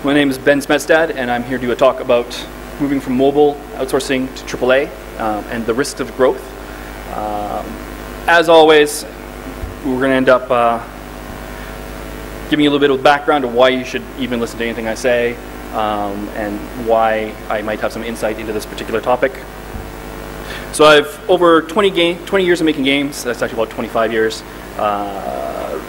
My name is Ben Smedstad, and I'm here to talk about moving from mobile outsourcing to AAA and the risks of growth. As always, we're going to end up giving you a little bit of background of why you should even listen to anything I say, and why I might have some insight into this particular topic. So I've over 20 years of making games. That's actually about 25 years,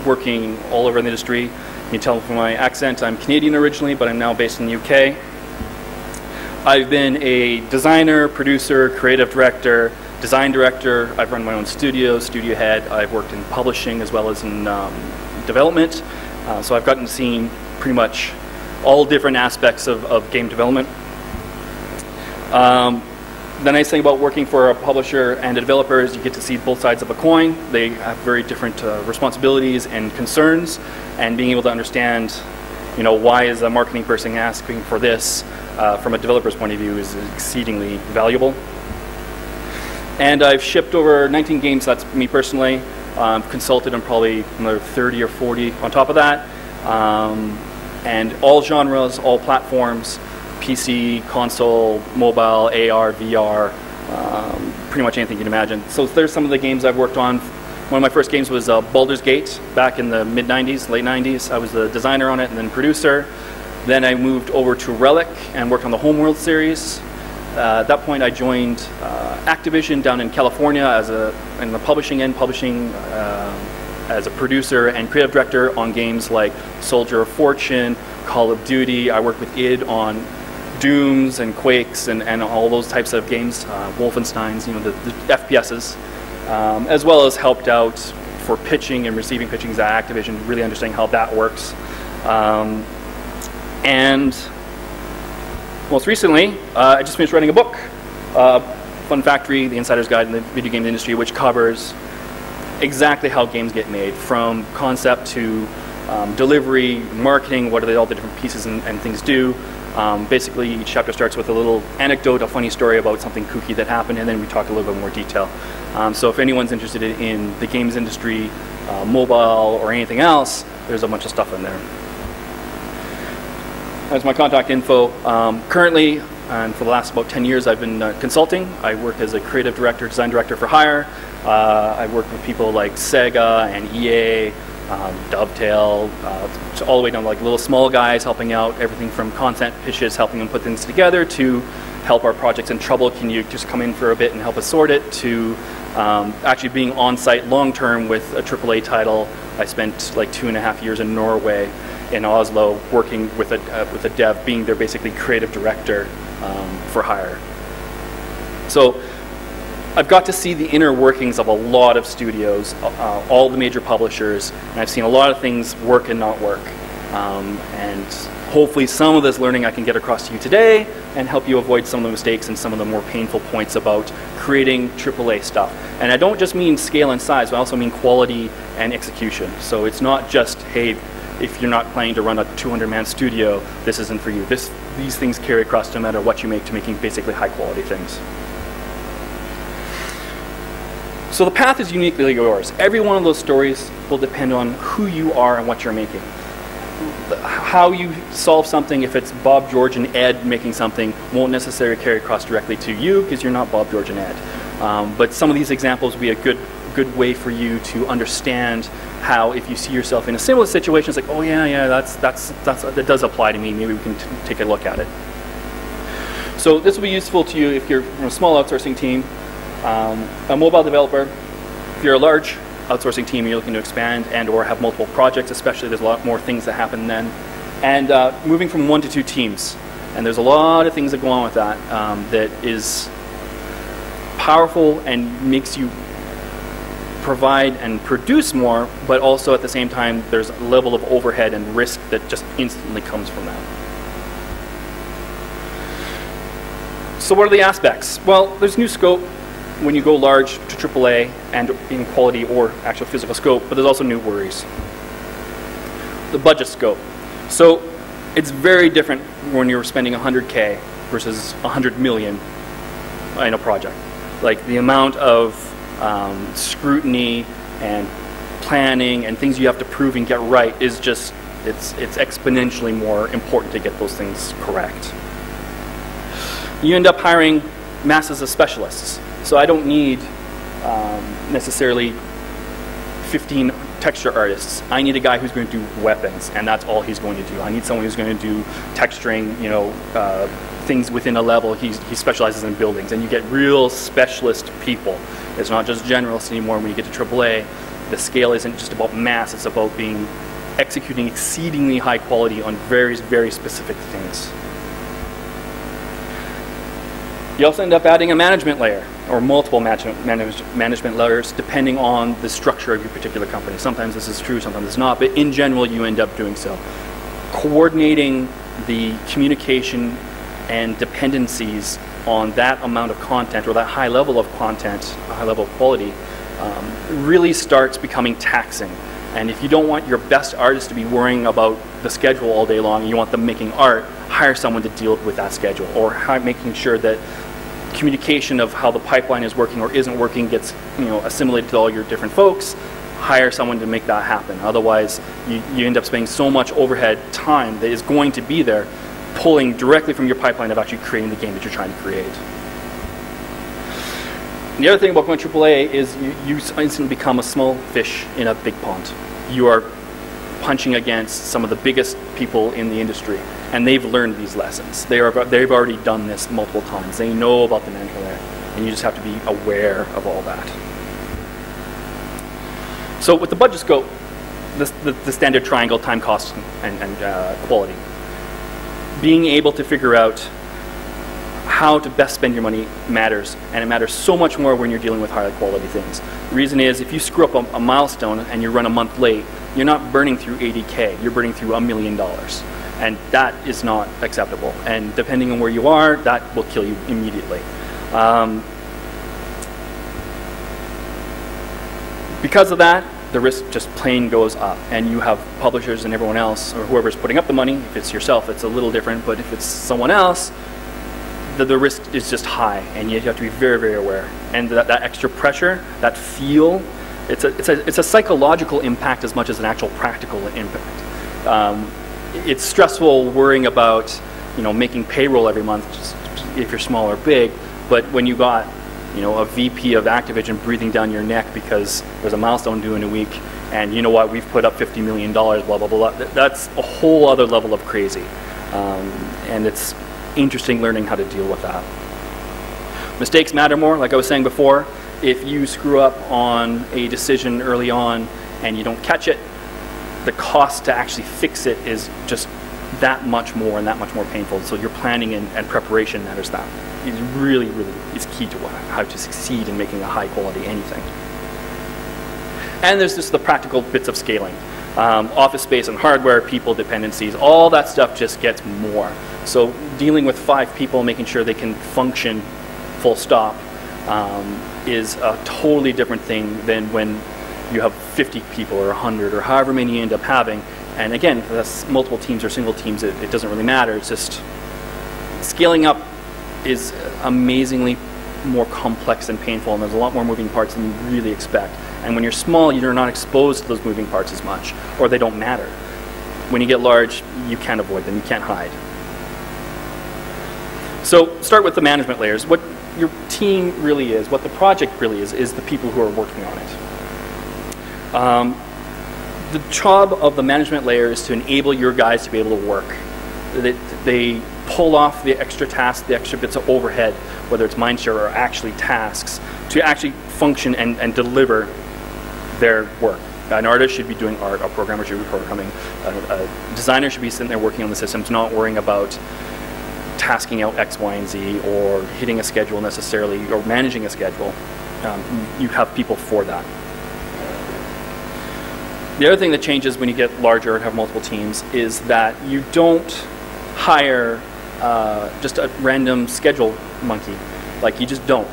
working all over the industry. You can tell from my accent I'm Canadian originally, but I'm now based in the UK. I've been a designer, producer, creative director, design director. I've run my own studio, studio head. I've worked in publishing as well as in development. So I've gotten to see pretty much all different aspects of game development. The nice thing about working for a publisher and a developer is you get to see both sides of a coin. They have very different responsibilities and concerns, and being able to understand, why is a marketing person asking for this from a developer's point of view is exceedingly valuable. And I've shipped over 19 games. That's me personally. Consulted on probably another 30 or 40 on top of that, and all genres, all platforms. PC, console, mobile, AR, VR, pretty much anything you can imagine. So there's some of the games I've worked on. One of my first games was Baldur's Gate back in the mid-90s, late 90s. I was the designer on it and then producer. Then I moved over to Relic and worked on the Homeworld series. At that point I joined Activision down in California in the publishing end, as a producer and creative director on games like Soldier of Fortune, Call of Duty. I worked with id on Dooms and Quakes and all those types of games, Wolfensteins, the FPSs, as well as helped out for pitching and receiving pitchings at Activision, really understanding how that works. And most recently, I just finished writing a book, Fun Factory, The Insider's Guide in the Video Game Industry, which covers exactly how games get made, from concept to delivery, marketing, what are all the different pieces and things do. Basically, each chapter starts with a little anecdote, a funny story about something kooky that happened, and then we talk a little bit more detail. So if anyone's interested in the games industry, mobile, or anything else, there's a bunch of stuff in there. That's my contact info. Currently, and for the last about 10 years, I've been consulting. I work as a creative director, design director for hire. I've worked with people like Sega and EA, Dovetail, all the way down to like little small guys helping out, everything from content pitches, helping them put things together, to help our projects in trouble, can you just come in for a bit and help us sort it, to actually being on site long term with a AAA title. I spent like 2.5 years in Norway, in Oslo, working with a dev, being their basically creative director for hire. So I've got to see the inner workings of a lot of studios, all the major publishers, and I've seen a lot of things work and not work. And hopefully some of this learning I can get across to you today and help you avoid some of the mistakes and some of the more painful points about creating AAA stuff. And I don't just mean scale and size, but I also mean quality and execution. So it's not just, hey, if you're not planning to run a 200-man studio, this isn't for you. These things carry across no matter what you make to making basically high-quality things. So the path is uniquely yours. Every one of those stories will depend on who you are and what you're making. How you solve something, if it's Bob, George, and Ed making something, won't necessarily carry across directly to you because you're not Bob, George, and Ed. But some of these examples will be a good way for you to understand how, if you see yourself in a similar situation, it's like, oh yeah, that does apply to me. Maybe we can take a look at it. So this will be useful to you if you're a small outsourcing team. A mobile developer, if you're a large outsourcing team, you're looking to expand and or have multiple projects, especially there's a lot more things that happen then. And moving from 1 to 2 teams. And there's a lot of things that go on with that that is powerful and makes you provide and produce more, but also at the same time there's a level of overhead and risk that just instantly comes from that. So what are the aspects? Well, there's new scope when you go large to AAA and in quality or actual physical scope, but there's also new worries. The budget scope. So it's very different when you're spending 100K versus 100 million in a project. Like the amount of scrutiny and planning and things you have to prove and get right is just It's exponentially more important to get those things correct. You end up hiring masses of specialists. So I don't need necessarily 15 texture artists. I need a guy who's going to do weapons, and that's all he's going to do. I need someone who's going to do texturing, you know, things within a level. He specializes in buildings, and you get real specialist people. It's not just generalists anymore. When you get to AAA, the scale isn't just about mass. It's about executing exceedingly high quality on very, very specific things. You also end up adding a management layer, or multiple management layers, depending on the structure of your particular company. Sometimes this is true, sometimes it's not, but in general, you end up doing so. Coordinating the communication and dependencies on that amount of content, or that high level of content, a high level of quality, really starts becoming taxing. And if you don't want your best artists to be worrying about the schedule all day long, you want them making art, hire someone to deal with that schedule, or making sure that communication of how the pipeline is working or isn't working gets, you know, assimilated to all your different folks. Hire someone to make that happen. Otherwise, you end up spending so much overhead time that is going to be there, pulling directly from your pipeline of actually creating the game that you're trying to create. And the other thing about going AAA is you instantly become a small fish in a big pond. You are punching against some of the biggest people in the industry, and they've learned these lessons. They've already done this multiple times. They know about the management layer, and you just have to be aware of all that. So with the budget scope, the standard triangle, time, cost, and quality, being able to figure out how to best spend your money matters, and it matters so much more when you're dealing with higher quality things. The reason is, if you screw up a milestone and you run a month late, you're not burning through 80K, you're burning through $1 million. And that is not acceptable. And depending on where you are, that will kill you immediately. Because of that, the risk just plain goes up, and you have publishers and everyone else, or whoever's putting up the money. If it's yourself, it's a little different, but if it's someone else, the risk is just high, and you have to be very, very aware. And that extra pressure, that feel, it's a psychological impact as much as an actual practical impact. It's stressful worrying about, you know, making payroll every month, just if you're small or big, but when you got, you know, a VP of Activision breathing down your neck because there's a milestone due in a week, and you know what, we've put up $50 million, blah, blah, blah, that's a whole other level of crazy. And it's interesting learning how to deal with that. Mistakes matter more, like I was saying before. If you screw up on a decision early on and you don't catch it, the cost to actually fix it is just that much more and that much more painful. So your planning and preparation matters. That is really, really is key to how to succeed in making a high quality anything. And there's just the practical bits of scaling. Office space and hardware, people dependencies, all that stuff just gets more. So dealing with 5 people, making sure they can function full stop, is a totally different thing than when you have 50 people or 100 or however many you end up having. And again, if that's multiple teams or single teams, it doesn't really matter. It's just scaling up is amazingly more complex and painful, and there's a lot more moving parts than you really expect. And when you're small, you're not exposed to those moving parts as much, or they don't matter. When you get large, you can't avoid them, you can't hide. So start with the management layers. What your team really is, what the project really is the people who are working on it. The job of the management layer is to enable your guys to be able to work. They pull off the extra tasks, the extra bits of overhead, whether it's mindshare or actually tasks, to actually function and deliver their work. An artist should be doing art, a programmer should be programming, a designer should be sitting there working on the systems, not worrying about tasking out X, Y, and Z, or hitting a schedule necessarily, or managing a schedule. You have people for that. The other thing that changes when you get larger and have multiple teams is that you don't hire just a random schedule monkey. Like, you just don't.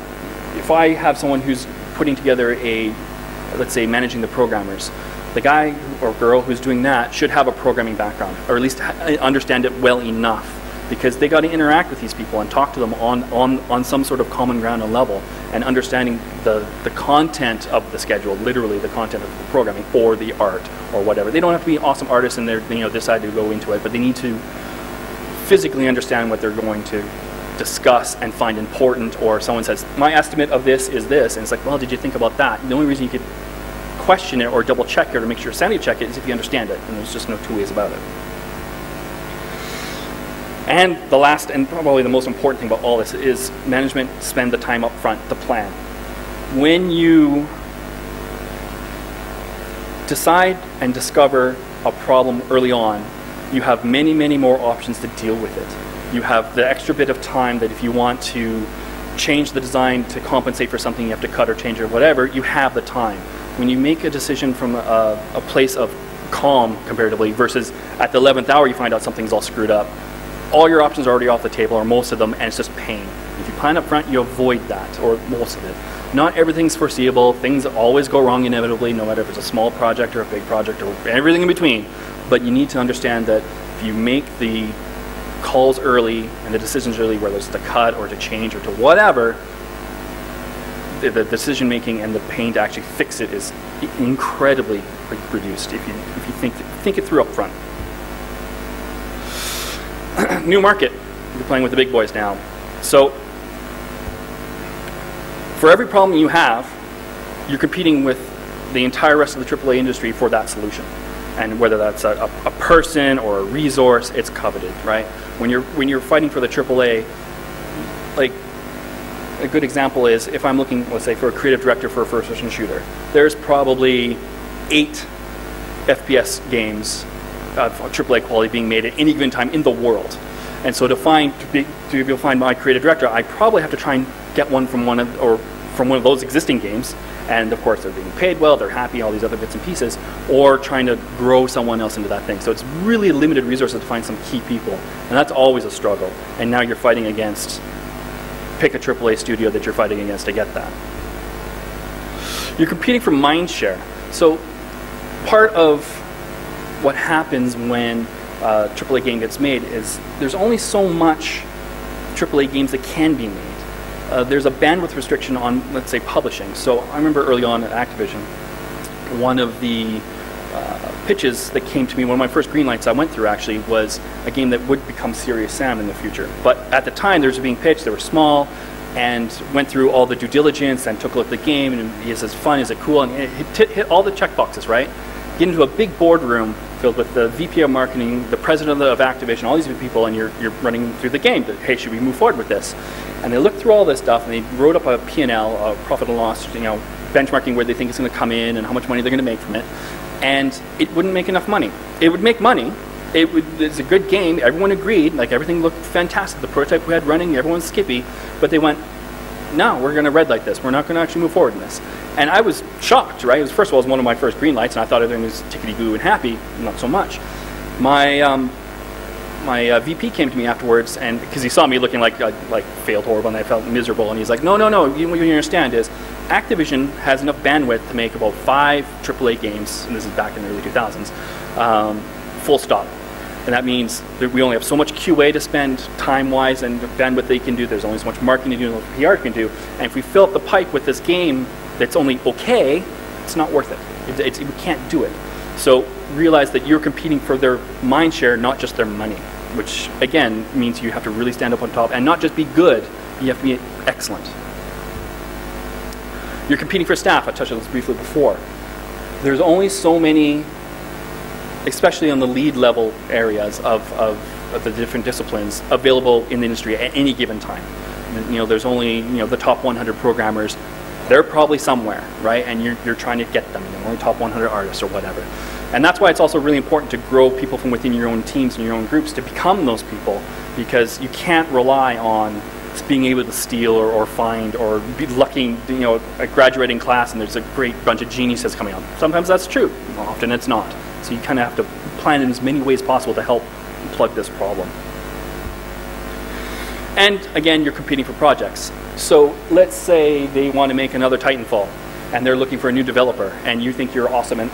If I have someone who's putting together let's say managing the programmers, the guy or girl who's doing that should have a programming background, or at least understand it well enough because they got to interact with these people and talk to them on some sort of common ground and level, and understanding the content of the schedule, literally the content of the programming or the art or whatever. They don't have to be awesome artists and they're decide to go into it, but they need to physically understand what they're going to discuss and find important. Or someone says, my estimate of this is this, and it's like, well, did you think about that? The only reason you could question it or double check it or make sure sanity check it is if you understand it, and there's just no two ways about it. And the last and probably the most important thing about all this is management spend the time up front to plan. When you decide and discover a problem early on, you have many, many more options to deal with it. You have the extra bit of time that if you want to change the design to compensate for something you have to cut or change or whatever, you have the time. When you make a decision from a place of calm comparatively versus at the 11th hour you find out something's all screwed up, all your options are already off the table, or most of them, and it's just pain. If you plan up front, you avoid that, or most of it. Not everything's foreseeable. Things always go wrong inevitably, no matter if it's a small project or a big project or everything in between. But you need to understand that if you make the calls early and the decisions early, whether it's to cut or to change or to whatever, the decision making and the pain to actually fix it is incredibly reduced if you think it through up front. New market. You're playing with the big boys now. So for every problem you have, you're competing with the entire rest of the AAA industry for that solution. And whether that's a person or a resource, it's coveted, right? When you're fighting for the AAA, like a good example is if I'm looking, let's say, for a creative director for a first-person shooter, there's probably 8 FPS games of AAA quality being made at any given time in the world. And so to be able to find my creative director, I probably have to try and get one from one of those existing games. And of course, they're being paid well, they're happy, all these other bits and pieces, or trying to grow someone else into that thing. So it's really limited resources to find some key people, and that's always a struggle. And now you're fighting against, pick a AAA studio that you're fighting against to get that. You're competing for mind share. So part of what happens when a AAA game gets made is there's only so much AAA games that can be made. There's a bandwidth restriction on, let's say, publishing. So I remember early on at Activision, one of the pitches that came to me, one of my first green lights I went through actually, was a game that would become Serious Sam in the future. But at the time, they were being pitched, they were small, and went through all the due diligence and took a look at the game, and is it fun, is it cool, and it hit all the check boxes, right? Get into a big boardroom filled with the VP of marketing, the president of Activision, all these people, and you're running through the game. Hey, should we move forward with this? And they looked through all this stuff, and they wrote up a P&L, a profit and loss, benchmarking where they think it's going to come in and how much money they're going to make from it. And it wouldn't make enough money. It would make money. It's a good game. Everyone agreed. Like, everything looked fantastic. The prototype we had running, everyone's skippy. But they went, no, we're going to red light this. We're not going to actually move forward in this. And I was shocked, right? First of all, it was one of my first green lights, and I thought everything was tickety-boo and happy. Not so much. My VP came to me afterwards, and because he saw me looking like failed horrible, and I felt miserable, and he's like, no, what you understand is Activision has enough bandwidth to make about 5 AAA games, and this is back in the early 2000s, full stop. And that means that we only have so much QA to spend time-wise and bandwidth they can do. There's only so much marketing to do and PR can do. And if we fill up the pipe with this game that's only okay, it's not worth it. We can't do it. So realize that you're competing for their mind share, not just their money, which again means you have to really stand up on top and not just be good, you have to be excellent. You're competing for staff. I touched on this briefly before. There's only so many, especially on the lead level areas of the different disciplines available in the industry at any given time. There's only the top 100 programmers. They're probably somewhere, right? And you're trying to get them, only top 100 artists or whatever. And that's why it's also really important to grow people from within your own teams and your own groups to become those people, because you can't rely on being able to steal or find or be lucky, a graduating class and there's a great bunch of geniuses coming out. Sometimes that's true, often it's not. So you kind of have to plan in as many ways possible to help plug this problem. And again, you're competing for projects. So let's say they want to make another Titanfall. and they're looking for a new developer, and you think you're awesome and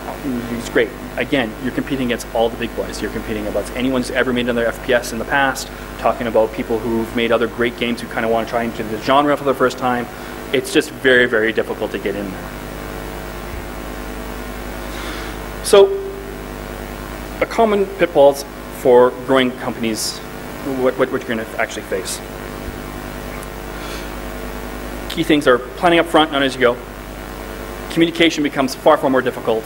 he's great. Again, you're competing against all the big boys. You're competing against anyone who's ever made another FPS in the past, talking about people who've made other great games who kind of want to try into the genre for the first time. It's just very, very difficult to get in there. So, a common pitfalls for growing companies, what you're going to actually face. Key things are planning up front, not as you go. Communication becomes far, far more difficult.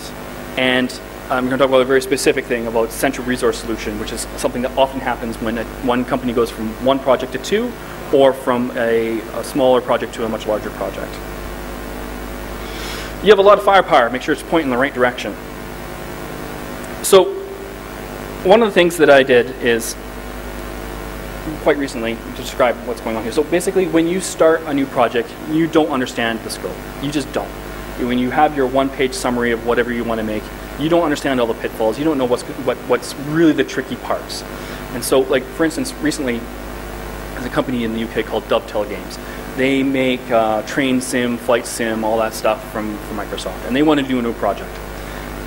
And I'm going to talk about a very specific thing about central resource solution, which is something that often happens when one company goes from one project to two, or from a smaller project to a much larger project. You have a lot of firepower. Make sure it's pointing in the right direction. So one of the things that I did is, quite recently, to describe what's going on here. So basically, when you start a new project, you don't understand the scope. You just don't. When you have your one-page summary of whatever you want to make, you don't understand all the pitfalls. You don't know what's really the tricky parts. And so, like, for instance, recently, there's a company in the UK called Dovetail Games. They make train sim, flight sim, all that stuff from Microsoft. And they want to do a new project.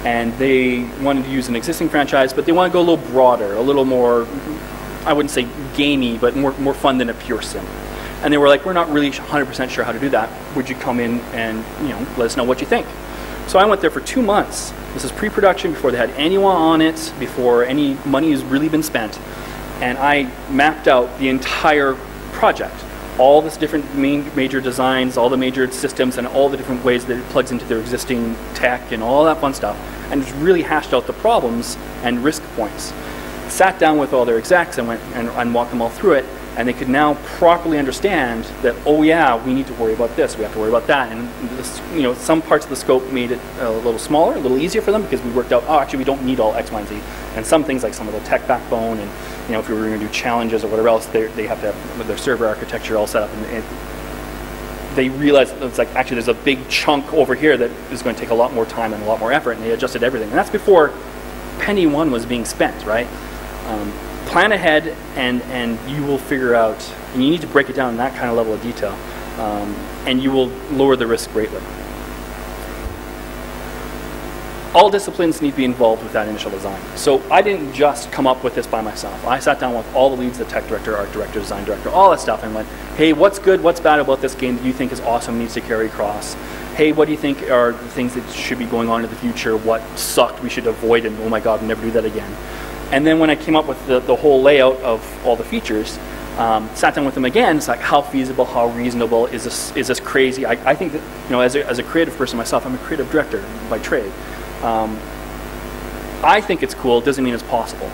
And they wanted to use an existing franchise, but they want to go a little broader, a little more, I wouldn't say gamey, but more fun than a pure sim. And they were like, we're not really 100% sure how to do that. Would you come in and let us know what you think? So I went there for 2 months. This is pre-production, before they had anyone on it, before any money has really been spent. And I mapped out the entire project. All this different major designs, all the major systems, and all the different ways that it plugs into their existing tech and all that fun stuff. And just really hashed out the problems and risk points. Sat down with all their execs and went and walked them all through it, and they could now properly understand that, oh yeah, we need to worry about this, we have to worry about that, and this, some parts of the scope made it a little smaller, a little easier for them, because we worked out, oh, actually we don't need all X, Y, and Z, and some things like some of the tech backbone, and if we were going to do challenges or whatever else, they have to have their server architecture all set up, and they realized it's like, actually there's a big chunk over here that is going to take a lot more time and a lot more effort, and they adjusted everything, and that's before penny one was being spent, right? Plan ahead, and you will figure out, and you need to break it down in that kind of level of detail, and you will lower the risk greatly. All disciplines need to be involved with that initial design. So I didn't just come up with this by myself. I sat down with all the leads, the tech director, art director, design director, all that stuff, and went, hey, what's good, what's bad about this game that you think is awesome, needs to carry across? Hey, what do you think are the things that should be going on in the future? What sucked, we should avoid, and oh my God, we'll never do that again. And then when I came up with the whole layout of all the features, sat down with them again. It's like, how feasible, how reasonable is this crazy? I think that, as a creative person myself, I'm a creative director by trade. I think it's cool. It doesn't mean it's possible.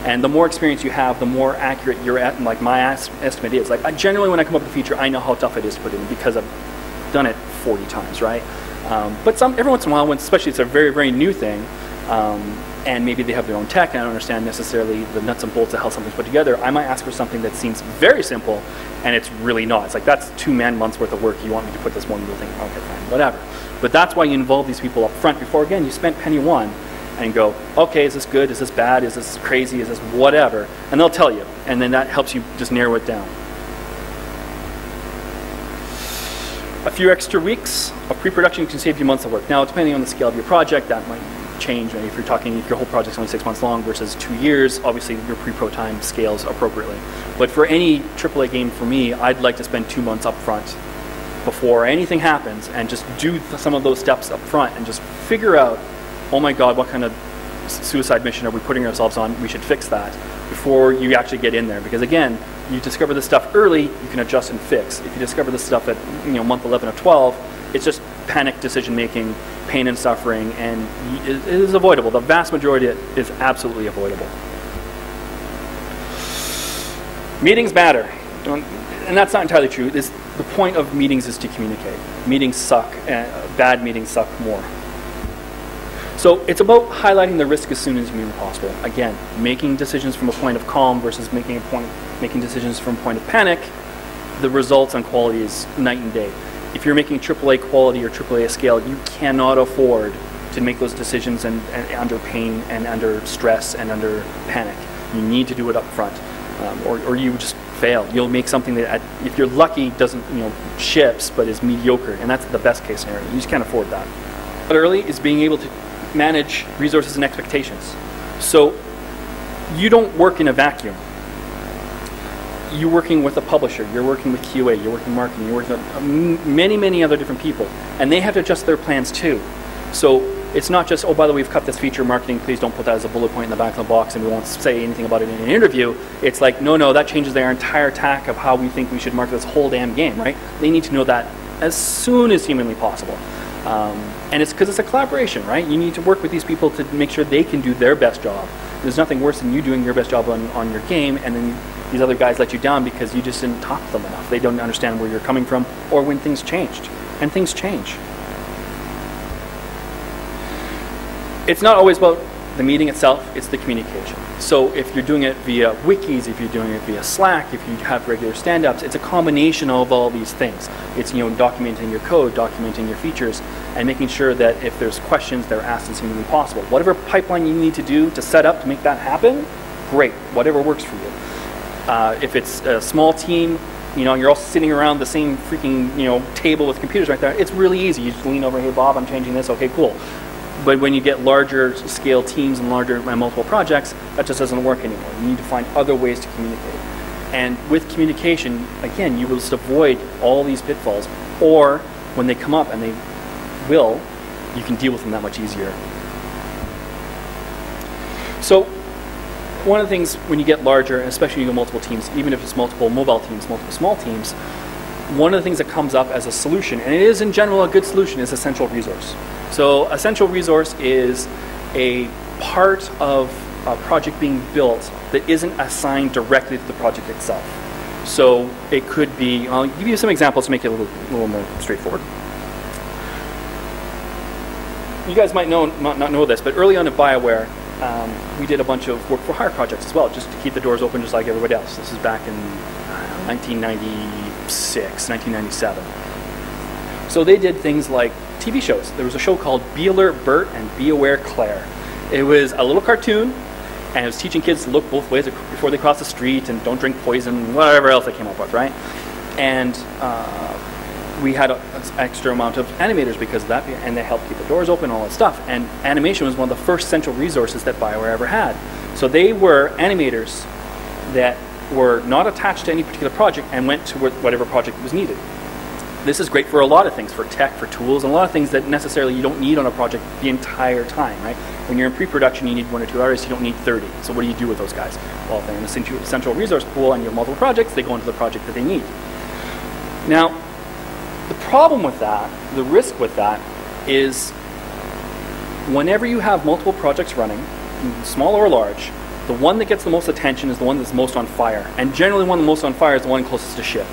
And the more experience you have, the more accurate you're at. And like my estimate is, like, generally when I come up with a feature, I know how tough it is to put in because I've done it 40 times, right? But every once in a while, especially it's a very, very new thing. And maybe they have their own tech, and I don't understand necessarily the nuts and bolts of how something's put together, I might ask for something that seems very simple, and it's really not. It's like, that's 2 man-months worth of work. You want me to put this one little thing? Okay, fine, whatever. But that's why you involve these people up front before, again, you spent penny one, and go, okay, is this good? Is this bad? Is this crazy? Is this whatever? And they'll tell you, and then that helps you just narrow it down. A few extra weeks of pre-production can save you months of work. Now, depending on the scale of your project, that might change. If you're talking, if your whole project's only 6 months long versus 2 years, obviously your pre-pro time scales appropriately. But for any AAA game for me, I'd like to spend 2 months up front before anything happens and just do some of those steps up front and just figure out, oh my God, what kind of suicide mission are we putting ourselves on? We should fix that before you actually get in there. Because again, you discover this stuff early, you can adjust and fix. If you discover this stuff at month 11 or 12, it's just panic decision making, pain and suffering, and it is avoidable. The vast majority of it is absolutely avoidable. Meetings matter, and that's not entirely true. The point of meetings is to communicate. Meetings suck, and bad meetings suck more. So it's about highlighting the risk as soon as humanly possible. Again, making decisions from a point of calm versus making decisions from a point of panic. The results on quality is night and day. If you're making AAA quality or AAA scale, you cannot afford to make those decisions and under pain and under stress and under panic. You need to do it up front. or you just fail. You'll make something that, if you're lucky, doesn't ships, but is mediocre, and that's the best case scenario. You just can't afford that. But early is being able to manage resources and expectations. So you don't work in a vacuum. You're working with a publisher, you're working with QA, you're working marketing, you're working with many other different people, and they have to adjust their plans too. So it's not just, oh, by the way, we've cut this feature, marketing, please don't put that as a bullet point in the back of the box and we won't say anything about it in an interview. It's like, no, that changes their entire tack of how we think we should market this whole damn game, right? They need to know that as soon as humanly possible. And it's because it's a collaboration, right? You need to work with these people to make sure they can do their best job. There's nothing worse than you doing your best job on your game, and then these other guys let you down because you just didn't talk to them enough. They don't understand where you're coming from or when things changed. And things change. It's not always about the meeting itself, it's the communication. So if you're doing it via wikis, if you're doing it via Slack, if you have regular stand-ups, it's a combination of all these things. It's documenting your code, documenting your features, and making sure that if there's questions, they're asked as humanly possible. Whatever pipeline you need to do to set up to make that happen, great, whatever works for you. If it's a small team, you're all sitting around the same freaking table with computers right there, it's really easy. You just lean over, hey Bob, I'm changing this, okay, cool. But when you get larger scale teams and larger multiple projects, that just doesn't work anymore. You need to find other ways to communicate. And with communication, again, you will just avoid all these pitfalls. Or when they come up, and they will, you can deal with them that much easier. So one of the things when you get larger, especially you go multiple teams, even if it's multiple mobile teams, multiple small teams, one of the things that comes up as a solution, and it is in general a good solution, is a central resource. So a central resource is a part of a project being built that isn't assigned directly to the project itself. So it could be, I'll give you some examples to make it a little more straightforward. You guys might not know this, but early on at BioWare, we did a bunch of work for hire projects as well, just to keep the doors open just like everybody else. This is back in 1996, 1997. So they did things like TV shows. There was a show called Be Alert Bert and Be Aware Claire. It was a little cartoon, and it was teaching kids to look both ways before they cross the street and don't drink poison, whatever else they came up with, right? And we had an extra amount of animators because of that, and they helped keep the doors open, all that stuff. And animation was one of the first central resources that BioWare ever had. So they were animators that were not attached to any particular project and went to whatever project was needed. This is great for a lot of things, for tech, for tools, and a lot of things that necessarily you don't need on a project the entire time, right? When you're in pre-production, you need 1 or 2 artists, you don't need 30. So what do you do with those guys? Well, if they're in the central resource pool and you have multiple projects, they go into the project that they need. Now, the problem with that, the risk with that, is whenever you have multiple projects running, small or large, the one that gets the most attention is the one that's most on fire. And generally, the one that's most on fire is the one closest to ship.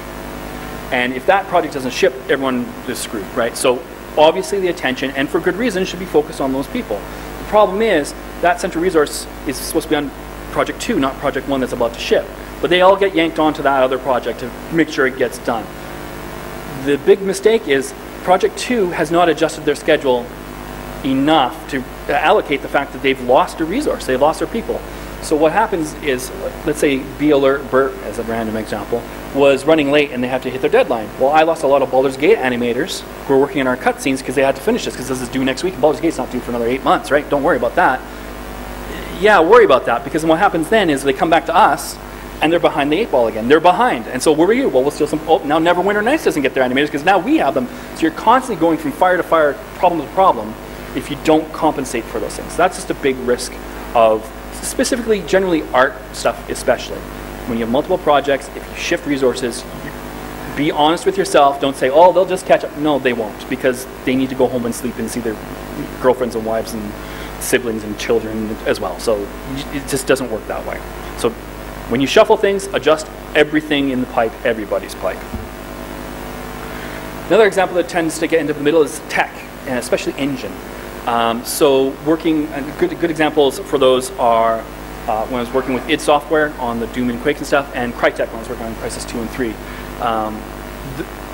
And if that project doesn't ship, everyone is screwed, right? So obviously the attention, and for good reason, should be focused on those people. The problem is that central resource is supposed to be on project 2, not project 1 that's about to ship. But they all get yanked onto that other project to make sure it gets done. The big mistake is project 2 has not adjusted their schedule enough to allocate the fact that they've lost a resource, they've lost their people. So what happens is, let's say Be Alert Bert, as a random example, was running late and they have to hit their deadline. Well, I lost a lot of Baldur's Gate animators who were working on our cutscenes because they had to finish this because this is due next week and Baldur's Gate's not due for another 8 months, right? Don't worry about that. Yeah, worry about that, because what happens then is they come back to us and they're behind the 8 ball again. They're behind. And so where were you? Well, we'll steal some, oh, now Neverwinter Nights doesn't get their animators because now we have them. So you're constantly going from fire to fire, problem to problem if you don't compensate for those things. So that's just a big risk of, specifically, generally art stuff especially. When you have multiple projects, if you shift resources, be honest with yourself. Don't say, oh, they'll just catch up. No, they won't, because they need to go home and sleep and see their girlfriends and wives and siblings and children as well. So it just doesn't work that way. So when you shuffle things, adjust everything in the pipe, everybody's pipe. Another example that tends to get into the middle is tech, and especially engine. So working, good examples for those are when I was working with id Software on the Doom and Quake and stuff, and Crytek when I was working on Crisis 2 and 3.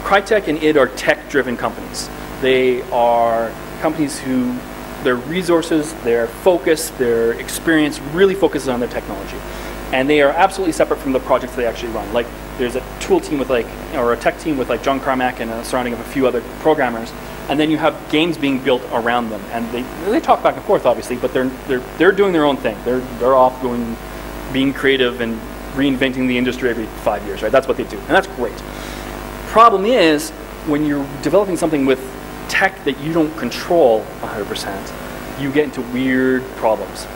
Crytek and id are tech-driven companies. They are companies who, their resources, their focus, their experience really focuses on their technology. And they are absolutely separate from the projects they actually run. Like, there's a tool team with like, or a tech team with like John Carmack and a surrounding of a few other programmers. And then you have games being built around them. And they talk back and forth, obviously, but they're doing their own thing. They're off going, being creative and reinventing the industry every 5 years, right? That's what they do, and that's great. Problem is, when you're developing something with tech that you don't control 100%, you get into weird problems.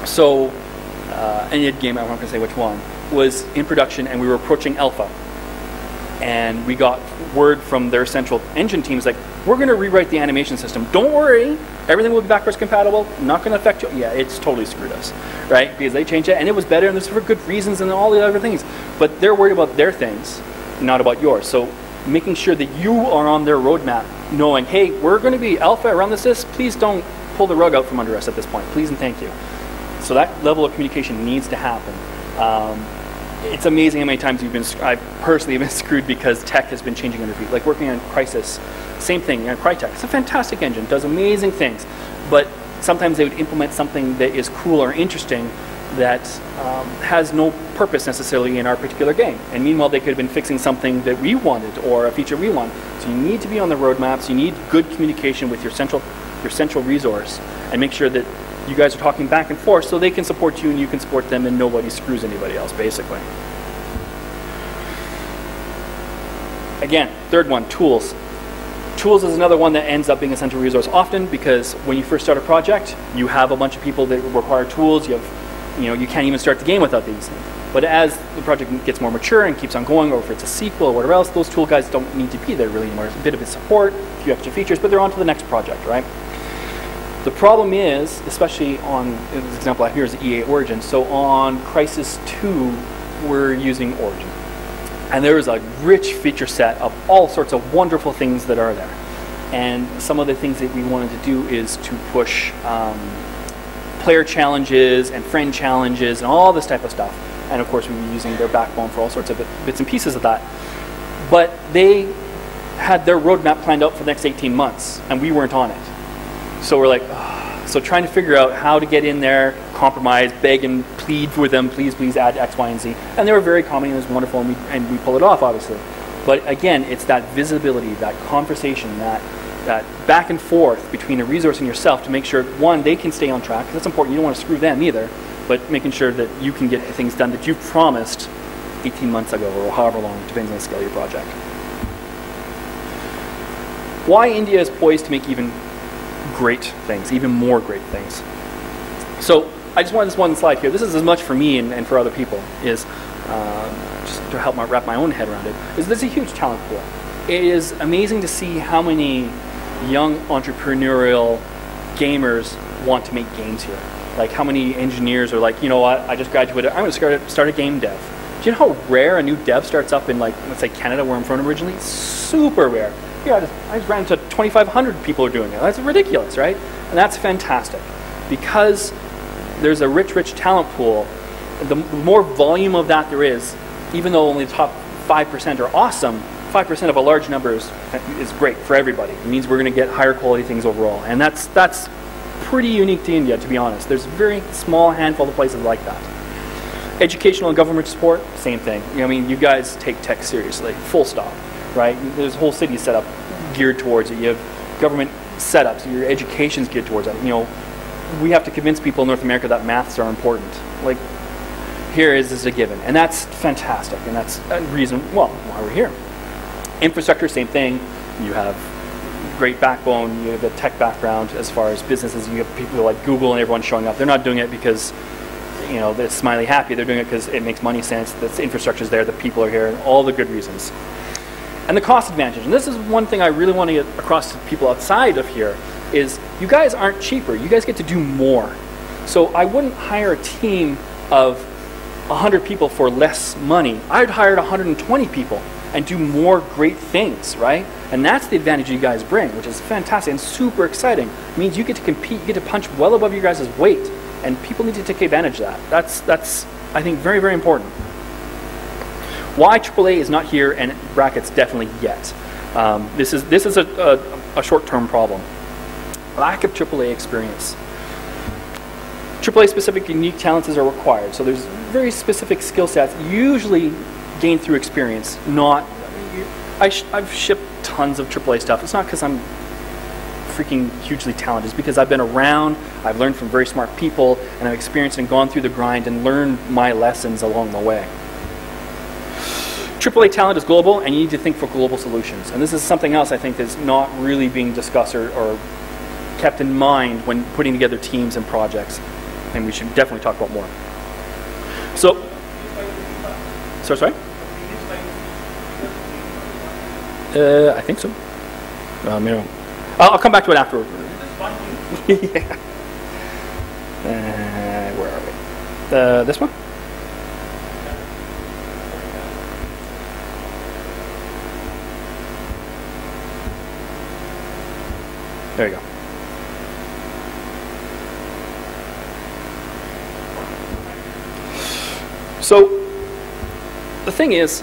So, any game, I'm not going to say which one, was in production, and we were approaching alpha. And we got word from their central engine teams, like, we're going to rewrite the animation system. Don't worry, everything will be backwards compatible, not going to affect you. Yeah, it's totally screwed us, right? Because they changed it, and it was better, and this for good reasons, and all the other things. But they're worried about their things, not about yours. So making sure that you are on their roadmap, knowing, hey, we're going to be alpha around this, please don't pull the rug out from under us at this point. Please and thank you. So that level of communication needs to happen. It's amazing how many times I've personally been screwed because tech has been changing under feet. Like working on Crysis, same thing, Crytek. It's a fantastic engine, does amazing things, but sometimes they would implement something that is cool or interesting that has no purpose necessarily in our particular game. And meanwhile, they could have been fixing something that we wanted or a feature we want. So you need to be on the roadmaps. You need good communication with your central resource, and make sure that you guys are talking back and forth so they can support you and you can support them, and nobody screws anybody else, basically. Again, third one, tools. Tools is another one that ends up being a central resource often, because when you first start a project, you have a bunch of people that require tools. You can't even start the game without these. But as the project gets more mature and keeps on going, or if it's a sequel or whatever else, those tool guys don't need to be there really anymore. It's a bit of a support, a few extra features, but they're on to the next project, right? The problem is, especially on, the example I have here is the EA Origin. So on Crysis 2, we're using Origin. And there is a rich feature set of all sorts of wonderful things that are there. And some of the things that we wanted to do is to push player challenges and friend challenges and all this type of stuff. And of course, we were using their backbone for all sorts of bits and pieces of that. But they had their roadmap planned out for the next 18 months, and we weren't on it. So we're like, ugh. So trying to figure out how to get in there, compromise, beg and plead with them, please add X, Y, and Z. And they were very accommodating, it was wonderful, and we pulled it off, obviously. But again, it's that visibility, that conversation, that back and forth between a resource and yourself to make sure, one, they can stay on track, because that's important, you don't want to screw them either, but making sure that you can get the things done that you've promised 18 months ago, or however long, depends on the scale of your project. Why India is poised to make even great things, even more great things. So I just wanted this one slide here. This is as much for me and for other people, is just to help wrap my own head around it, is there's a huge talent pool. It is amazing to see how many young entrepreneurial gamers want to make games here. Like how many engineers are like, you know what, I just graduated, I'm going to start a game dev. Do you know how rare a new dev starts up in, like, let's say Canada, where I'm from originally? It's super rare. Yeah, I just ran into 2,500 people are doing it. That's ridiculous, right? And that's fantastic, because there's a rich talent pool. The more volume of that there is, even though only the top 5% are awesome, 5% of a large number is great for everybody. It means we're going to get higher quality things overall. And that's pretty unique to India, to be honest. There's a very small handful of places like that. Educational and government support, same thing. I mean, you guys take tech seriously, full stop. Right? There's a whole city set up geared towards it. You have government setups, your education's geared towards it. You know, we have to convince people in North America that maths are important. Like, here is a given. And that's fantastic. And that's a reason, well, why we're here. Infrastructure, same thing. You have great backbone, you have the tech background as far as businesses. You have people like Google and everyone showing up. They're not doing it because, you know, they're smiley happy. They're doing it because it makes money sense, the infrastructure's there, the people are here, and all the good reasons. And the cost advantage, and this is one thing I really want to get across to people outside of here, is you guys aren't cheaper. You guys get to do more. So I wouldn't hire a team of 100 people for less money. I'd hire 120 people and do more great things, right? And that's the advantage you guys bring, which is fantastic and super exciting. It means you get to compete, you get to punch well above your guys' weight, and people need to take advantage of that. That's I think, very important. Why AAA is not here, and brackets definitely yet. This is a short-term problem. Lack of AAA experience. AAA specific unique talents are required. So there's very specific skill sets, usually gained through experience, not, I've shipped tons of AAA stuff. It's not because I'm freaking hugely talented. It's because I've been around, I've learned from very smart people, and I've experienced and gone through the grind and learned my lessons along the way. AAA talent is global, and you need to think for global solutions. And this is something else I think that's not really being discussed or kept in mind when putting together teams and projects. And we should definitely talk about more. So, sorry? I think so. Maybe I'll come back to it afterward. Yeah. Where are we? This one? There you go. So the thing is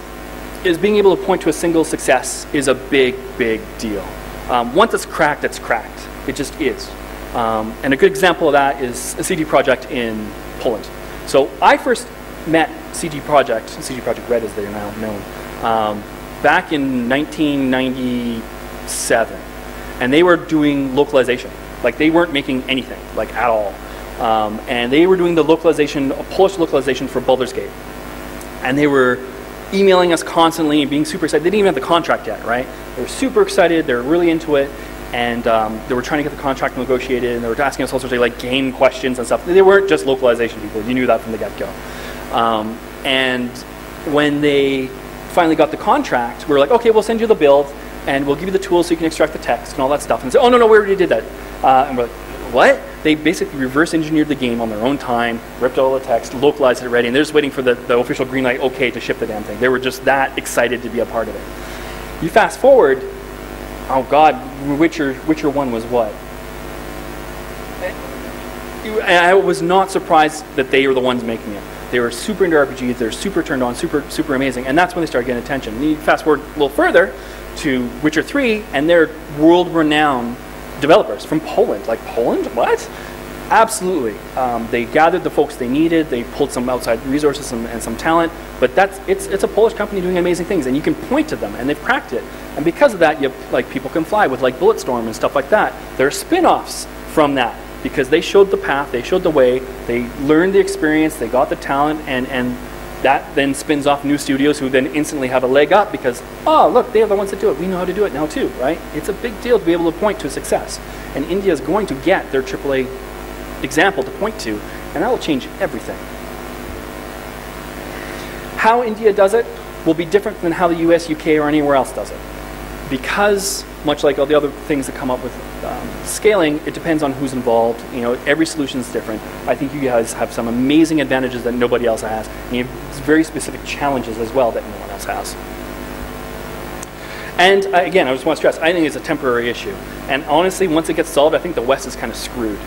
being able to point to a single success is a big, big deal. Once it's cracked, it's cracked. It just is. And a good example of that is a CD Projekt in Poland. So I first met CD Projekt Red as they are now known, back in 1997. And they were doing localization. Like, they weren't making anything, like, at all. And they were doing the localization, a Polish localization for Baldur's Gate. And they were emailing us constantly and being super excited. They didn't even have the contract yet, right? They were super excited, they were really into it, and they were trying to get the contract negotiated, and they were asking us all sorts of like game questions and stuff. They weren't just localization people, you knew that from the get-go. And when they finally got the contract, we were like, okay, we'll send you the build, and we'll give you the tools so you can extract the text and all that stuff. And they said, oh, no, we already did that. And we're like, what? They basically reverse engineered the game on their own time, ripped out all the text, localized it ready, and they're just waiting for the official green light okay to ship the damn thing. They were just that excited to be a part of it. You fast forward, oh God, Witcher 1 was what? I was not surprised that they were the ones making it. They were super into RPGs, they were super turned on, super amazing, and that's when they started getting attention. And you fast forward a little further to Witcher 3, and they're world-renowned developers from Poland. Like, Poland? What? Absolutely. They gathered the folks they needed, they pulled some outside resources and some talent, but it's a Polish company doing amazing things, and you can point to them, and they've cracked it. And because of that, you like People Can Fly with like Bulletstorm and stuff like that. There are spin-offs from that, because they showed the path, they showed the way, they learned the experience, they got the talent, and that then spins off new studios who then instantly have a leg up because, oh, look, they're the ones that do it. We know how to do it now too, right? It's a big deal to be able to point to success. And India is going to get their AAA example to point to, and that will change everything. How India does it will be different than how the US, UK, or anywhere else does it. Because, much like all the other things that come up with scaling, it depends on who's involved. You know, every solution is different. I think you guys have some amazing advantages that nobody else has, and you have very specific challenges as well that no one else has. And again, I just want to stress, I think it's a temporary issue. And honestly, once it gets solved, I think the West is kind of screwed.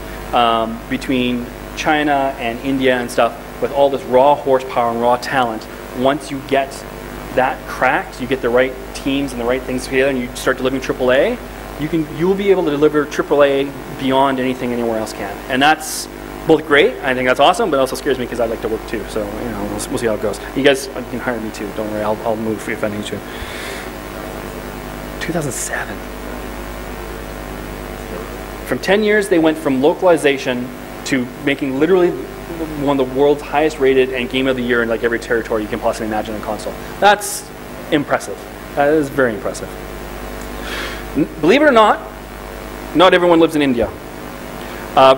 Between China and India and stuff, with all this raw horsepower and raw talent, once you get that cracked, you get the right teams and the right things together, and you start delivering AAA, you'll be able to deliver AAA beyond anything anywhere else can. And that's both great, I think that's awesome, but it also scares me because I like to work too. So, you know, we'll see how it goes. You guys can hire me too, don't worry, I'll move for you if I need to. 2007. From 10 years, they went from localization to making literally one of the world's highest rated and game of the year in like every territory you can possibly imagine on console. That's impressive. That is very impressive. Believe it or not everyone lives in India.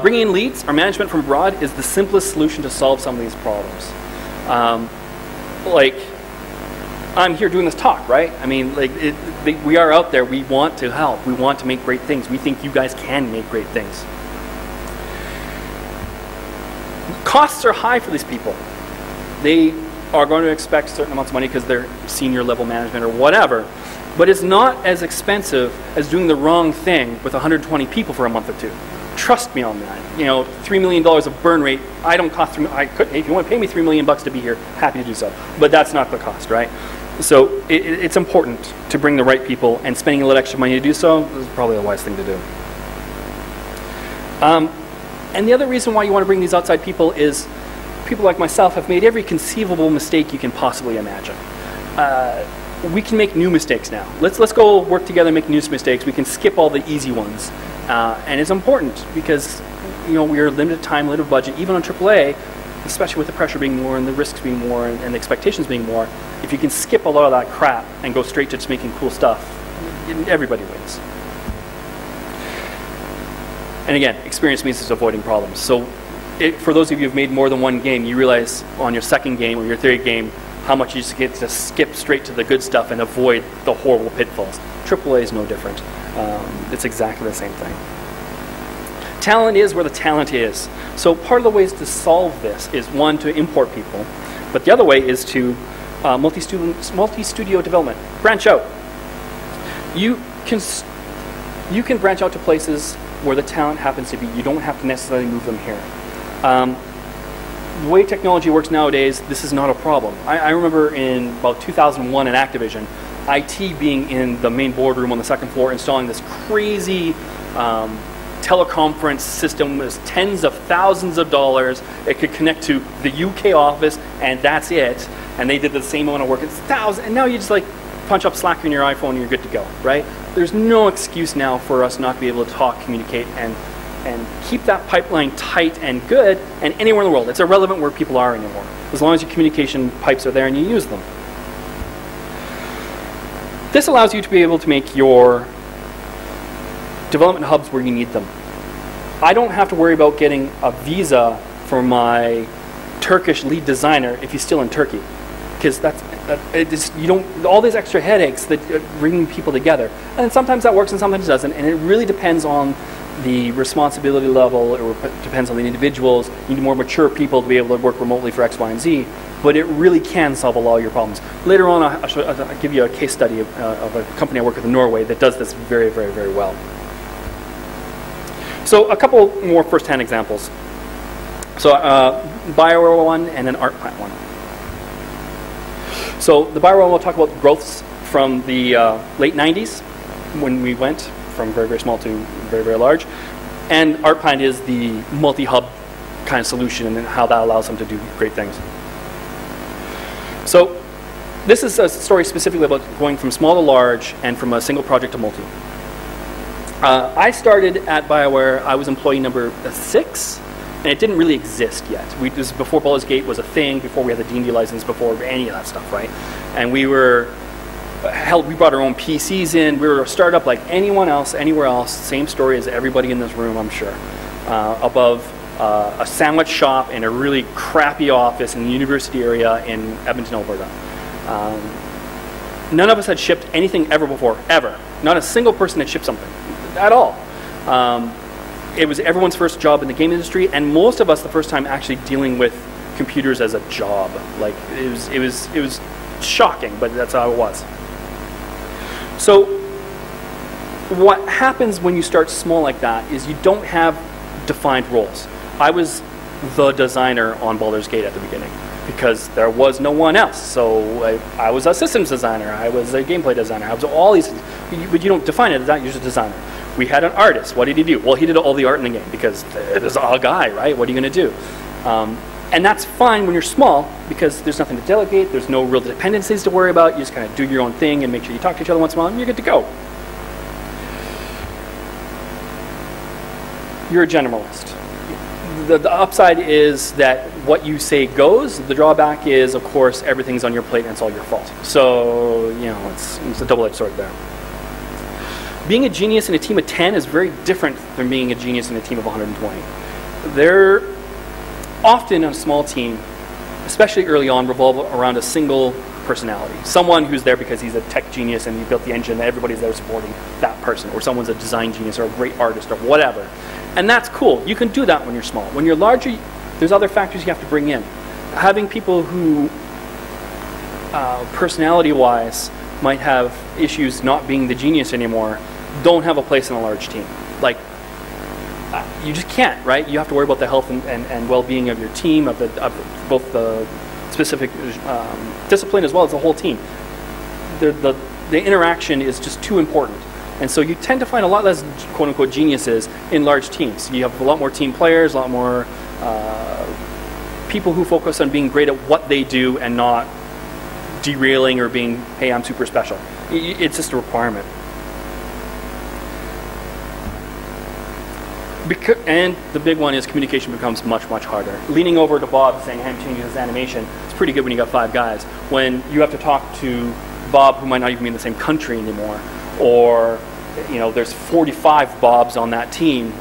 Bringing in leads or management from abroad is the simplest solution to solve some of these problems. Like, I'm here doing this talk, right? I mean, like, we are out there. We want to help. We want to make great things. We think you guys can make great things. Costs are high for these people. They are going to expect certain amounts of money because they're senior level management or whatever. But it's not as expensive as doing the wrong thing with 120 people for a month or two. Trust me on that. You know, $3 million of burn rate. I don't cost if you want to pay me $3 million to be here, happy to do so. But that's not the cost, right? So it's important to bring the right people, and spending a little extra money to do so is probably a wise thing to do. And the other reason why you want to bring these outside people is people like myself have made every conceivable mistake you can possibly imagine. We can make new mistakes now. Let's go work together and make new mistakes. We can skip all the easy ones. And it's important because we're limited time, limited budget, even on AAA, especially with the pressure being more and the risks being more and the expectations being more. If you can skip a lot of that crap and go straight to just making cool stuff, everybody wins. And again, experience means it's avoiding problems. So for those of you who've made more than one game, you realize on your second game or your third game how much you just get to skip straight to the good stuff and avoid the horrible pitfalls. AAA is no different. It's exactly the same thing. Talent is where the talent is. So part of the ways to solve this is, one, to import people, but the other way is to multi-studio development. Branch out. You can branch out to places where the talent happens to be. You don't have to necessarily move them here. The way technology works nowadays, this is not a problem. I remember in about 2001 in Activision, IT being in the main boardroom on the second floor installing this crazy teleconference system was tens of thousands of dollars. It could connect to the UK office and that's it. And they did the same amount of work. It's thousands. And now you just like punch up Slack in your iPhone and you're good to go, right? There's no excuse now for us not to be able to talk, communicate, and keep that pipeline tight and good and anywhere in the world. It's irrelevant where people are anymore, as long as your communication pipes are there and you use them. This allows you to be able to make your development hubs where you need them. I don't have to worry about getting a visa for my Turkish lead designer if he's still in Turkey, because you don't, all these extra headaches that bring people together. And sometimes that works and sometimes it doesn't, and it really depends on the responsibility level. It depends on the individuals. You need more mature people to be able to work remotely for X, Y, and Z, but it really can solve a lot of your problems. Later on, I'll give you a case study of a company I work with in Norway that does this very, very, very well. So a couple more first-hand examples. So BioWare one and then ArtPlant one. So the BioWare one will talk about growths from the late 90s when we went from very, very small to very, very large. And ArtPlant is the multi-hub kind of solution and how that allows them to do great things. So this is a story specifically about going from small to large and from a single project to multi. I started at BioWare, I was employee number 6, and it didn't really exist yet. This was before Baldur's Gate was a thing, before we had the D&D license, before any of that stuff, right? And we were, we brought our own PCs in, we were a startup like anyone else, anywhere else, same story as everybody in this room, I'm sure. Above a sandwich shop in a really crappy office in the university area in Edmonton, Alberta. None of us had shipped anything ever before, ever. Not a single person had shipped something at all. It was everyone's first job in the game industry, and most of us the first time actually dealing with computers as a job. Like it was shocking, but that's how it was. So what happens when you start small like that is you don't have defined roles. I was the designer on Baldur's Gate at the beginning because there was no one else. So I was a systems designer, I was a gameplay designer, I was all these things. But you don't define it as that, you're just a designer. We had an artist. What did he do? Well, he did all the art in the game because there's a guy, right? What are you going to do? And that's fine when you're small because there's nothing to delegate. There's no real dependencies to worry about. You just kind of do your own thing and make sure you talk to each other once in a while and you're good to go. You're a generalist. The upside is that what you say goes. The drawback is, of course, everything's on your plate and it's all your fault. So, you know, it's a double-edged sword there. Being a genius in a team of 10 is very different than being a genius in a team of 120. They're often a small team, especially early on, revolve around a single personality. Someone who's there because he's a tech genius and he built the engine and everybody's there supporting that person, or someone's a design genius or a great artist or whatever. And that's cool. You can do that when you're small. When you're larger, there's other factors you have to bring in. Having people who, personality-wise, might have issues not being the genius anymore, don't have a place in a large team. Like, you just can't, right? You have to worry about the health and well-being of your team, of both the specific discipline as well as the whole team. The interaction is just too important. And so you tend to find a lot less quote-unquote geniuses in large teams. You have a lot more team players, a lot more people who focus on being great at what they do and not derailing or being, hey, I'm super special. It's just a requirement. And the big one is communication becomes much, much harder. Leaning over to Bob saying, hey, I'm changing this animation, it's pretty good when you got 5 guys. When you have to talk to Bob who might not even be in the same country anymore, or there's 45 Bobs on that team,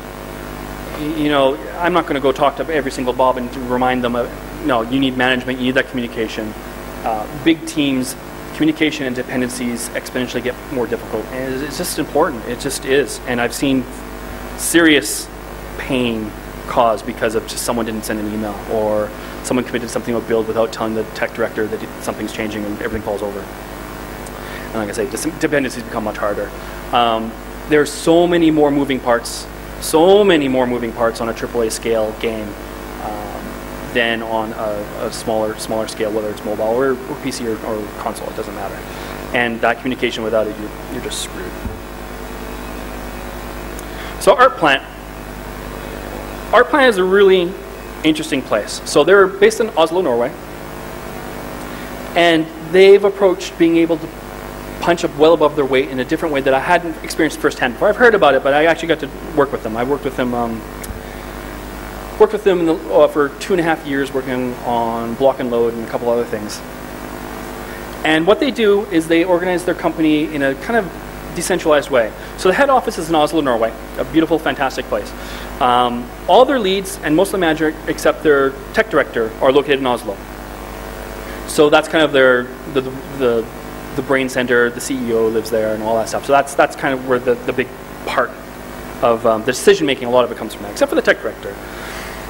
I'm not going to go talk to every single Bob and remind them no, you need management, you need that communication. Big teams, communication and dependencies exponentially get more difficult. And it's just important, it just is. And I've seen serious pain caused because of just someone didn't send an email, or someone committed something to a build without telling the tech director that something's changing and everything falls over. And like I say, dependencies become much harder. There's so many more moving parts on a AAA scale game than on a smaller scale, whether it's mobile or PC or console, it doesn't matter. And that communication, without it, you're just screwed. So Art Plant is a really interesting place. So they're based in Oslo, Norway, and they've approached being able to punch up well above their weight in a different way that I hadn't experienced firsthand before. I've heard about it, but I actually got to work with them. I worked with them for 2.5 years, working on Block and Load and a couple other things. And what they do is they organize their company in a kind of decentralized way. So the head office is in Oslo, Norway, a beautiful, fantastic place. All their leads and most of the manager, except their tech director, are located in Oslo. So that's kind of the brain center. The CEO lives there and all that stuff. So that's kind of where the big part of the decision making, a lot of it comes from that, except for the tech director.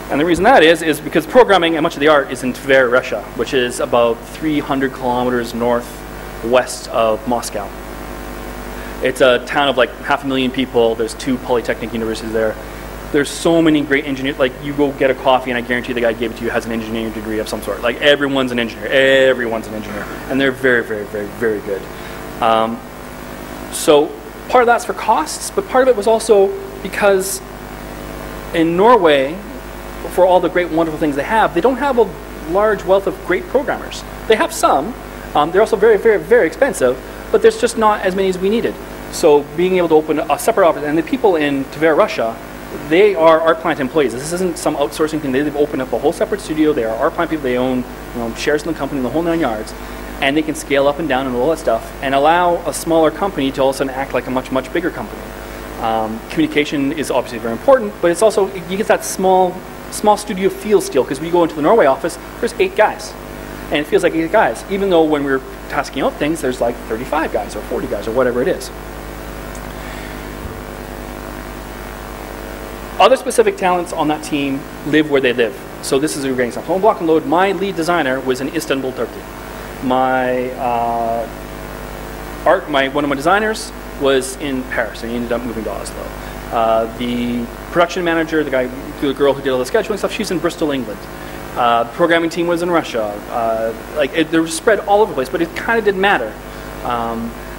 And the reason that is because programming and much of the art is in Tver, Russia, which is about 300 kilometers northwest of Moscow. It's a town of like 500,000 people. There's 2 polytechnic universities there. There's so many great engineers. Like, you go get a coffee and I guarantee the guy who gave it to you has an engineering degree of some sort. Like, everyone's an engineer. Everyone's an engineer. And they're very, very, very, very good. So part of that's for costs, but part of it was also because in Norway, for all the great, wonderful things they don't have a large wealth of great programmers. They have some. They're also very, very, very expensive, but there's just not as many as we needed. So being able to open a separate office, and the people in Tver, Russia, they are Art Plant employees. This isn't some outsourcing thing. They've opened up a whole separate studio. They are Art Plant people. They own shares in the company, the whole 9 yards, and they can scale up and down and all that stuff, and allow a smaller company to all of a sudden act like a much, much bigger company. Communication is obviously very important, but it's also, you get that small studio feel still, because we go into the Norway office, there's 8 guys. And it feels like 8 guys, even though when we're tasking out things, there's like 35 guys or 40 guys or whatever it is. Other specific talents on that team live where they live. So this is a great example. On Block and Load, my lead designer was in Istanbul, Turkey. One of my designers was in Paris, and he ended up moving to Oslo. The production manager, the girl who did all the scheduling stuff, she's in Bristol, England. The programming team was in Russia. They were spread all over the place, but it kind of didn't matter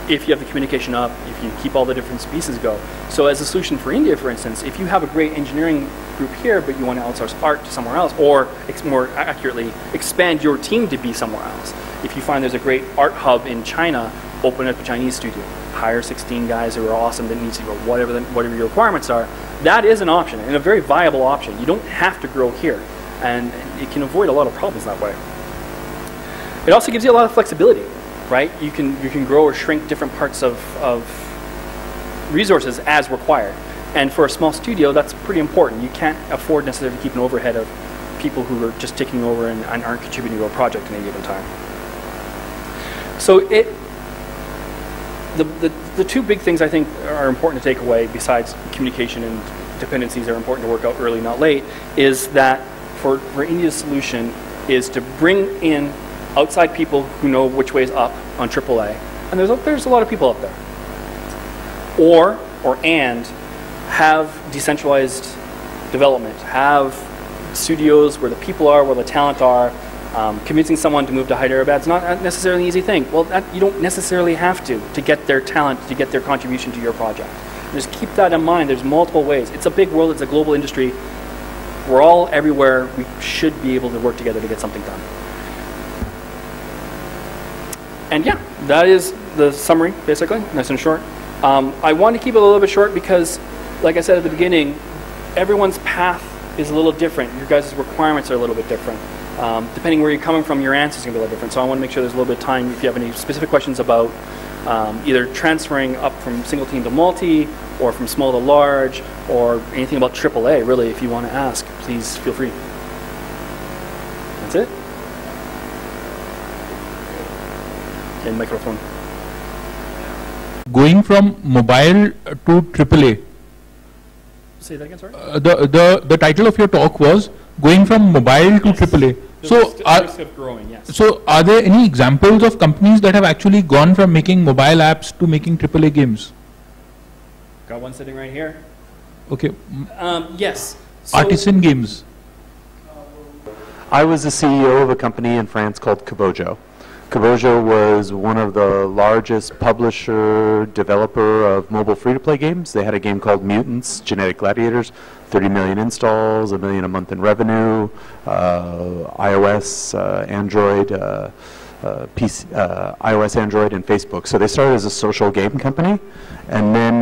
if you have the communication up, if you keep all the different pieces go. So as a solution for India, for instance, if you have a great engineering group here, but you want to outsource art to somewhere else, or more accurately, expand your team to be somewhere else. If you find there's a great art hub in China, open up a Chinese studio. Hire 16 guys who are awesome that needs to go, whatever your requirements are. That is an option, and a very viable option. You don't have to grow here, and it can avoid a lot of problems that way. It also gives you a lot of flexibility, right? You can grow or shrink different parts of resources as required. And for a small studio, that's pretty important. You can't afford necessarily to keep an overhead of people who are just taking over and aren't contributing to a project at any given time. So the 2 big things I think are important to take away, besides communication and dependencies are important to work out early, not late, is that for India's solution is to bring in outside people who know which way is up on AAA, and there's a lot of people out there. And have decentralized development, have studios where the people are, where the talent are, Convincing someone to move to Hyderabad is not necessarily an easy thing. Well, you don't necessarily have to get their talent, to get their contribution to your project. Just keep that in mind. There's multiple ways. It's a big world. It's a global industry. We're all everywhere. We should be able to work together to get something done. And yeah, that is the summary, basically, nice and short. I want to keep it a little bit short because, like I said at the beginning, everyone's path is a little different. Your guys' requirements are a little bit different. Depending where you're coming from, your answers are going to be a little different. So I want to make sure there's a little bit of time if you have any specific questions about either transferring up from single team to multi, or from small to large, or anything about AAA, really, if you want to ask, please feel free. That's it. Okay, microphone. Going from mobile to AAA. Say that again, sorry? The title of your talk was going from mobile to AAA. So, risk of growing, yes. So, are there any examples of companies that have actually gone from making mobile apps to making AAA games? Got one sitting right here. Okay. Yes. So Artisan games. I was the CEO of a company in France called Kavojo. Kavojo was one of the largest publisher, developer of mobile free-to-play games. They had a game called Mutants, Genetic Gladiators, 30 million installs, $1 million a month in revenue, iOS, Android, PC, iOS, Android, and Facebook. So they started as a social game company, and then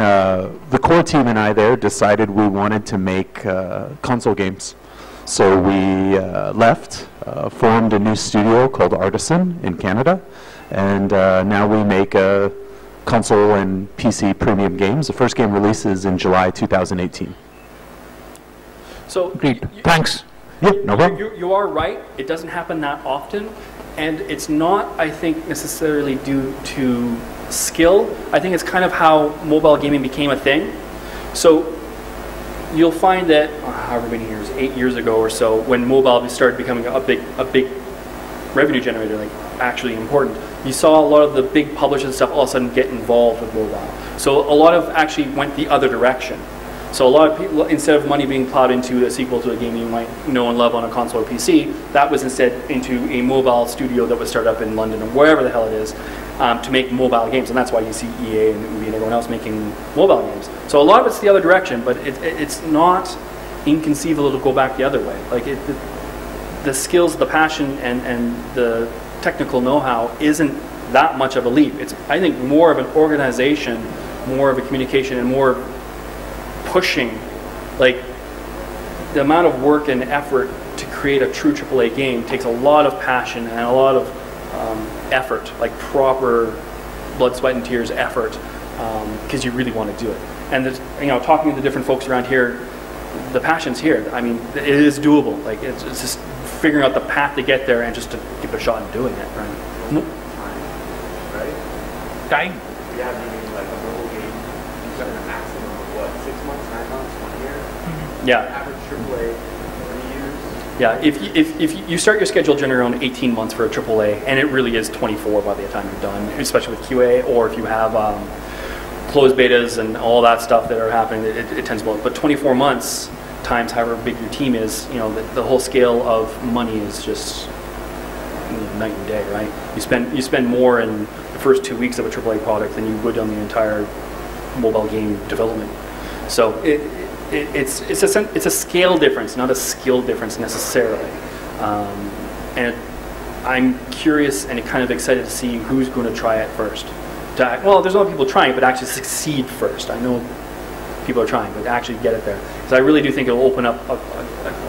the core team and I there decided we wanted to make console games. So we left, formed a new studio called Artisan in Canada, and now we make console and PC premium games. The first game releases in July 2018. So Great. Thanks. Yeah, no problem. You are right. It doesn't happen that often. And it's not, I think, necessarily due to skill. I think it's kind of how mobile gaming became a thing. So you'll find that, however many years, 8 years ago or so, when mobile started becoming a big revenue generator, like actually important, you saw a lot of the big publishers and stuff all of a sudden get involved with mobile. So a lot of actually went the other direction. So a lot of people, instead of money being plowed into a sequel to a game you might know and love on a console or PC, that was instead into a mobile studio that was started up in London or wherever the hell it is to make mobile games. And that's why you see EA and Ubi and everyone else making mobile games. So a lot of it's the other direction, but it's not inconceivable to go back the other way. Like the skills, the passion, and the technical know-how isn't that much of a leap. It's, I think, more of an organization, more of a communication, and more pushing. Like the amount of work and effort to create a true AAA game takes a lot of passion and a lot of effort, like proper blood, sweat, and tears effort, because you really want to do it. And there's, you know, talking to the different folks around here, the passion's here. I mean, it is doable. Like it's just figuring out the path to get there and just to give it a shot and doing it. Right? Time. Yeah, meaning like a mobile game, you've got a maximum of what, 6 months, 9 months, 1 year? Yeah. Average AAA, 3 years? Yeah, if you start your schedule generally around 18 months for a AAA, and it really is 24 by the time you're done, especially with QA, or if you have closed betas and all that stuff that are happening, it tends to blow. But 24 months times however big your team is, you know, the whole scale of money is just night and day, right? You spend more in the first 2 weeks of a AAA product than you would on the entire mobile game development. So it's a scale difference, not a skill difference necessarily. And I'm curious and kind of excited to see who's going to try it first. Well, there's a lot of people trying, but actually succeed first. I know people are trying, but actually get it there. Because I really do think it'll open up a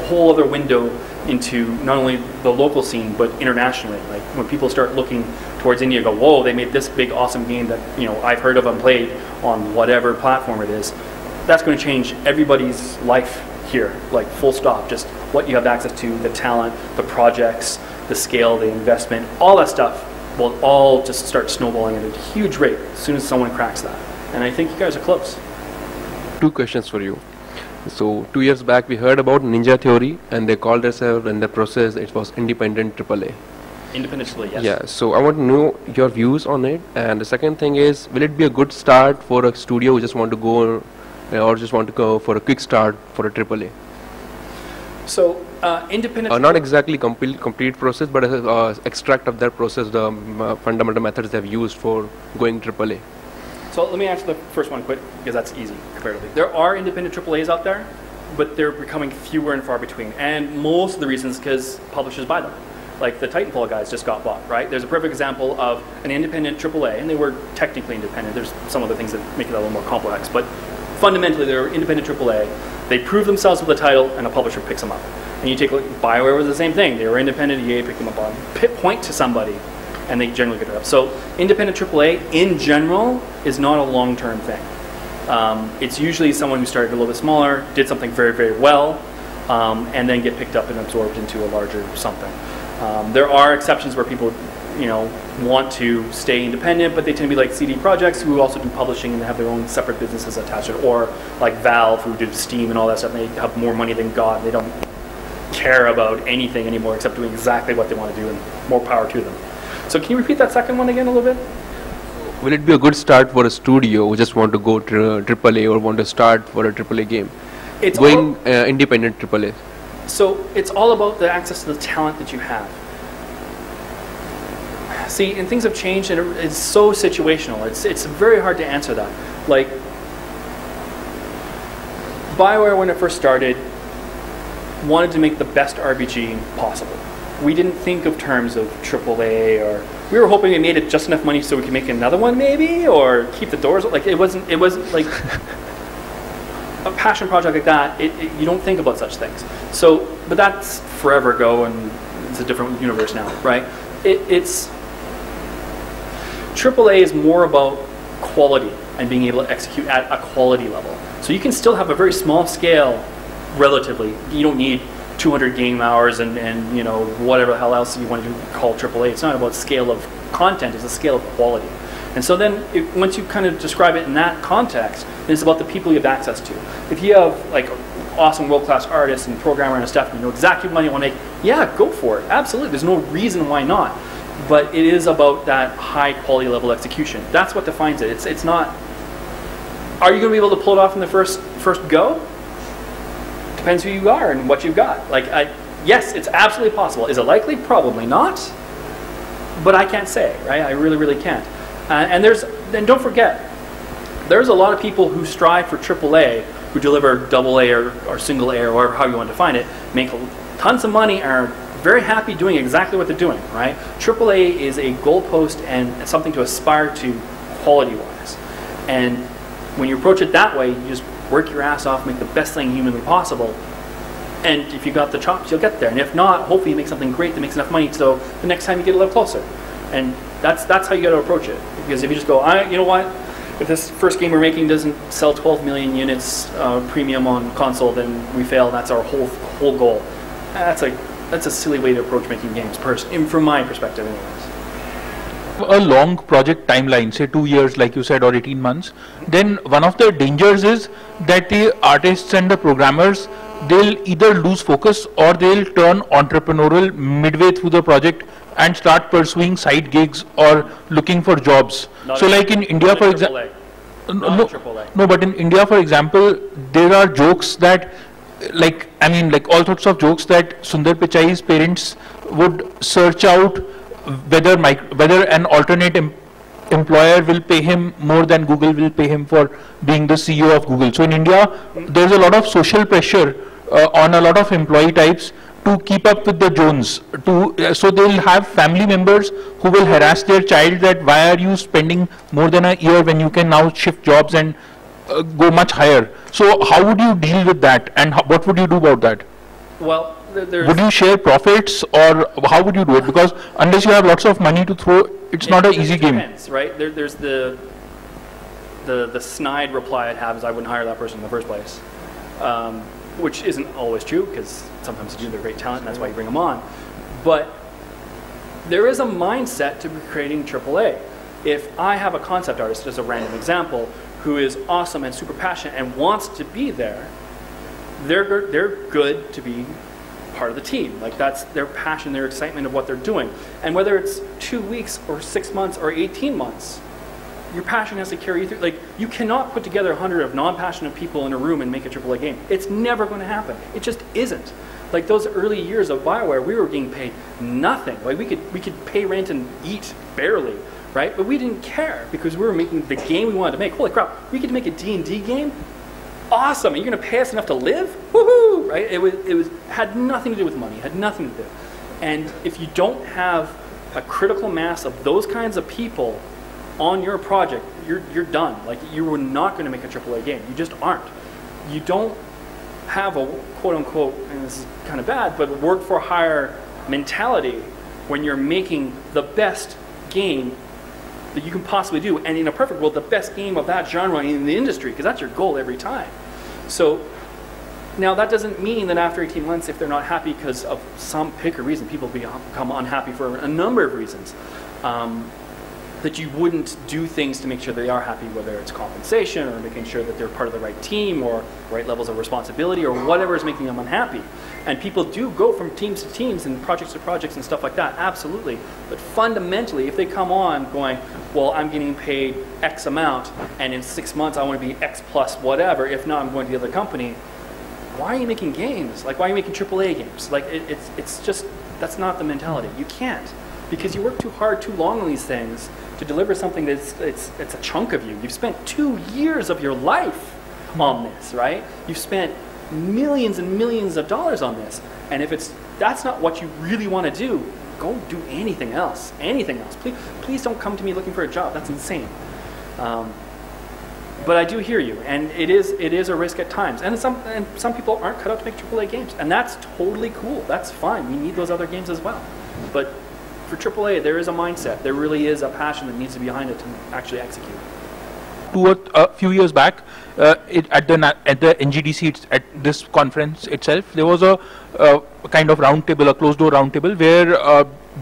whole other window into not only the local scene, but internationally. Like when people start looking towards India, go, whoa, they made this big, awesome game that, you know, I've heard of and played on whatever platform it is. That's going to change everybody's life here, like full stop. Just what you have access to, the talent, the projects, the scale, the investment, all that stuff will all just start snowballing at a huge rate as soon as someone cracks that. And I think you guys are close. 2 questions for you. So 2 years back we heard about Ninja Theory, and they called themselves in the process it was independent AAA. Independently, yes. Yeah, so I want to know your views on it. And the second thing is, will it be a good start for a studio who just want to go or just want to go for a quick start for a AAA? So independent. Not exactly complete process, but extract of that process, the fundamental methods they've used for going AAA. So let me answer the first one quick, because that's easy comparatively. There are independent AAAs out there, but they're becoming fewer and far between. And most of the reasons because publishers buy them. Like the Titanfall guys just got bought, right? There's a perfect example of an independent AAA, and they were technically independent. There's some other things that make it a little more complex, but fundamentally they're independent AAA. They prove themselves with a title, and a publisher picks them up. And you take a look, BioWare was the same thing. They were independent, EA picked them up on. Point to somebody, and they generally get it up. So independent AAA, in general, is not a long-term thing. It's usually someone who started a little bit smaller, did something very, very well, and then get picked up and absorbed into a larger something. There are exceptions where people, want to stay independent, but they tend to be like CD projects who also do publishing and have their own separate businesses attached to it, or like Valve who did Steam and all that stuff. And they have more money than God. They don't care about anything anymore except doing exactly what they want to do, and more power to them. So can you repeat that second one again a little bit? Will it be a good start for a studio who just want to go to AAA or want to start for a AAA game? It's going independent AAA. So it's all about the access to the talent that you have. See, and things have changed, and it's so situational. It's very hard to answer that. Like, BioWare, when it first started, wanted to make the best RPG possible. We didn't think of terms of AAA, or we were hoping we made it just enough money so we could make another one, maybe, or keep the doors. Like it wasn't like a passion project like that. You don't think about such things. So, but that's forever ago, and it's a different universe now, right? It's AAA is more about quality and being able to execute at a quality level. So you can still have a very small scale, relatively. You don't need 200 game hours and whatever the hell else you want to call AAA. It's not about scale of content, it's a scale of quality. And so then once you kind of describe it in that context, then it's about the people you have access to. If you have like awesome world-class artists and programmer and stuff, and you know exactly what you want to make, yeah, go for it. Absolutely. There's no reason why not. But it is about that high quality level execution. That's what defines it. It's not, are you going to be able to pull it off in the first go? Depends who you are and what you've got. Like, yes, it's absolutely possible. Is it likely? Probably not. But I can't say, right? I really, really can't. And don't forget, there's a lot of people who strive for AAA, who deliver AA or single A, or how you want to define it, make tons of money, are very happy doing exactly what they're doing, right? AAA is a goalpost and something to aspire to quality-wise. And when you approach it that way, you just work your ass off, make the best thing humanly possible, and if you got the chops, you'll get there. And if not, hopefully you make something great that makes enough money so the next time you get a little closer. And that's how you got to approach it. Because if you just go, you know what? If this first game we're making doesn't sell 12 million units premium on console, then we fail. That's our whole goal. That's a silly way to approach making games, from my perspective, anyways. A long project timeline, say 2 years, like you said, or 18 months, then one of the dangers is that the artists and the programmers, they'll either lose focus or they'll turn entrepreneurial midway through the project and start pursuing side gigs or looking for jobs. So like in India, for example, no, but in India, for example, there are jokes that, like all sorts of jokes that Sundar Pichai's parents would search out whether an alternate employer will pay him more than Google will pay him for being the CEO of Google. So in India, there's a lot of social pressure on a lot of employee types to keep up with the Jones. So they'll have family members who will harass their child that why are you spending more than a year when you can now shift jobs and go much higher. So how would you deal with that, and what would you do about that? Well, would you share profits, or how would you do it? Because unless you have lots of money to throw, it's not an easy game. Depends, right? There's the snide reply I'd have is I wouldn't hire that person in the first place, which isn't always true, because sometimes they're great talent and that's why you bring them on. But there is a mindset to creating AAA. If I have a concept artist, as a random example, who is awesome and super passionate and wants to be there, they're good to be part of the team. Like, that's their passion, their excitement of what they're doing. And whether it's 2 weeks or 6 months or 18 months, your passion has to carry you through. Like, you cannot put together 100 of non-passionate people in a room and make a AAA game. It's never going to happen. It just isn't. Like those early years of BioWare, we were getting paid nothing. Like we could pay rent and eat barely, right? But we didn't care because we were making the game we wanted to make. Holy crap, we could make a D&D game? Awesome, and you're gonna pay us enough to live? Woohoo, right? It had nothing to do with money, had nothing to do. And if you don't have a critical mass of those kinds of people on your project, you're done. Like you were not gonna make a AAA game, you just aren't. You don't have a quote unquote, and this is kind of bad, but work for hire mentality when you're making the best game that you can possibly do, and in a perfect world, the best game of that genre in the industry, because that's your goal every time. So now that doesn't mean that after 18 months, if they're not happy because of some pick or reason, people become unhappy for a number of reasons, that you wouldn't do things to make sure they are happy, whether it's compensation or making sure that they're part of the right team or right levels of responsibility or whatever is making them unhappy. And people do go from teams to teams and projects to projects and stuff like that, absolutely. But fundamentally, if they come on going, well, I'm getting paid X amount and in 6 months I want to be X plus whatever, if not I'm going to the other company, why are you making games? Like, why are you making AAA games? Like, it's just, that's not the mentality. You can't. Because you work too hard, too long on these things to deliver something that's it's a chunk of you. You've spent 2 years of your life on this, right? You've spent millions and millions of dollars on this. And if that's not what you really want to do, go do anything else. Anything else. Please don't come to me looking for a job. That's insane. But I do hear you, and it is a risk at times. And some people aren't cut out to make AAA games, and that's totally cool. That's fine. We need those other games as well. But for AAA, there is a mindset. There really is a passion that needs to be behind it to actually execute. A few years back, at the NGDC, at this conference itself, there was a kind of roundtable, a closed-door roundtable, where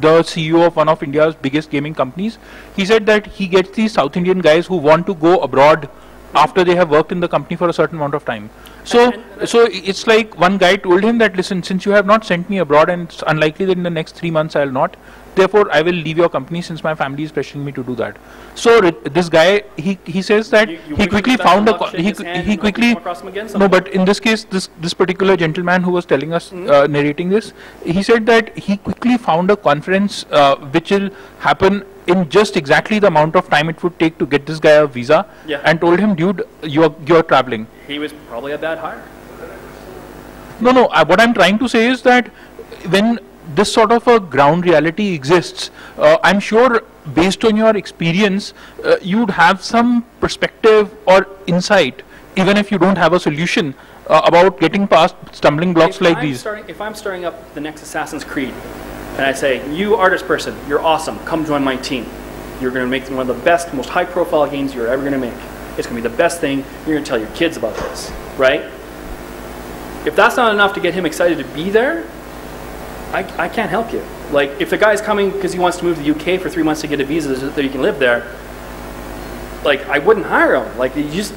the CEO of one of India's biggest gaming companies, he said that he gets these South Indian guys who want to go abroad after they have worked in the company for a certain amount of time. So it's like one guy told him that, listen, since you have not sent me abroad and it's unlikely that in the next 3 months I'll not, therefore I will leave your company since my family is pressuring me to do that. So this guy, he says that he quickly found he quickly, no, but in this case, this particular gentleman who was telling us, narrating this, he said that he quickly found a conference which will happen in just exactly the amount of time it would take to get this guy a visa, and told him, dude, you're traveling. He was probably a bad hire. No, what I'm trying to say is that when this sort of a ground reality exists, I'm sure based on your experience, you'd have some perspective or insight, even if you don't have a solution, about getting past stumbling blocks like these. If I'm starting up the next Assassin's Creed, and I say, you artist person, you're awesome, come join my team. You're going to make one of the best, most high-profile games you're ever going to make. It's going to be the best thing. You're going to tell your kids about this, right? If that's not enough to get him excited to be there, I can't help you. Like, if the guy's coming because he wants to move to the UK for 3 months to get a visa so that he can live there, like, I wouldn't hire him. Like, he's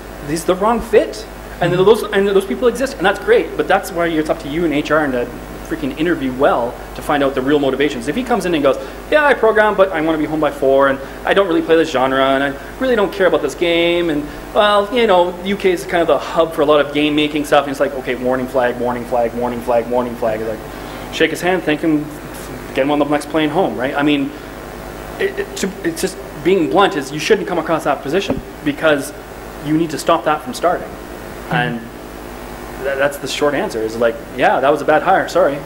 the wrong fit. And those people exist, and that's great. But that's why it's up to you and HR and to freaking interview well to find out the real motivations. If he comes in and goes, yeah, I program, but I want to be home by 4, and I don't really play this genre, and I really don't care about this game, and, well, you know, the UK is kind of the hub for a lot of game making stuff, and it's like, okay, warning flag, warning flag, warning flag, warning flag. It's like, shake his hand, thank him, get him on the next plane home, right? I mean, it's just being blunt is you shouldn't come across that position because you need to stop that from starting. And that's the short answer is like, yeah, that was a bad hire, sorry.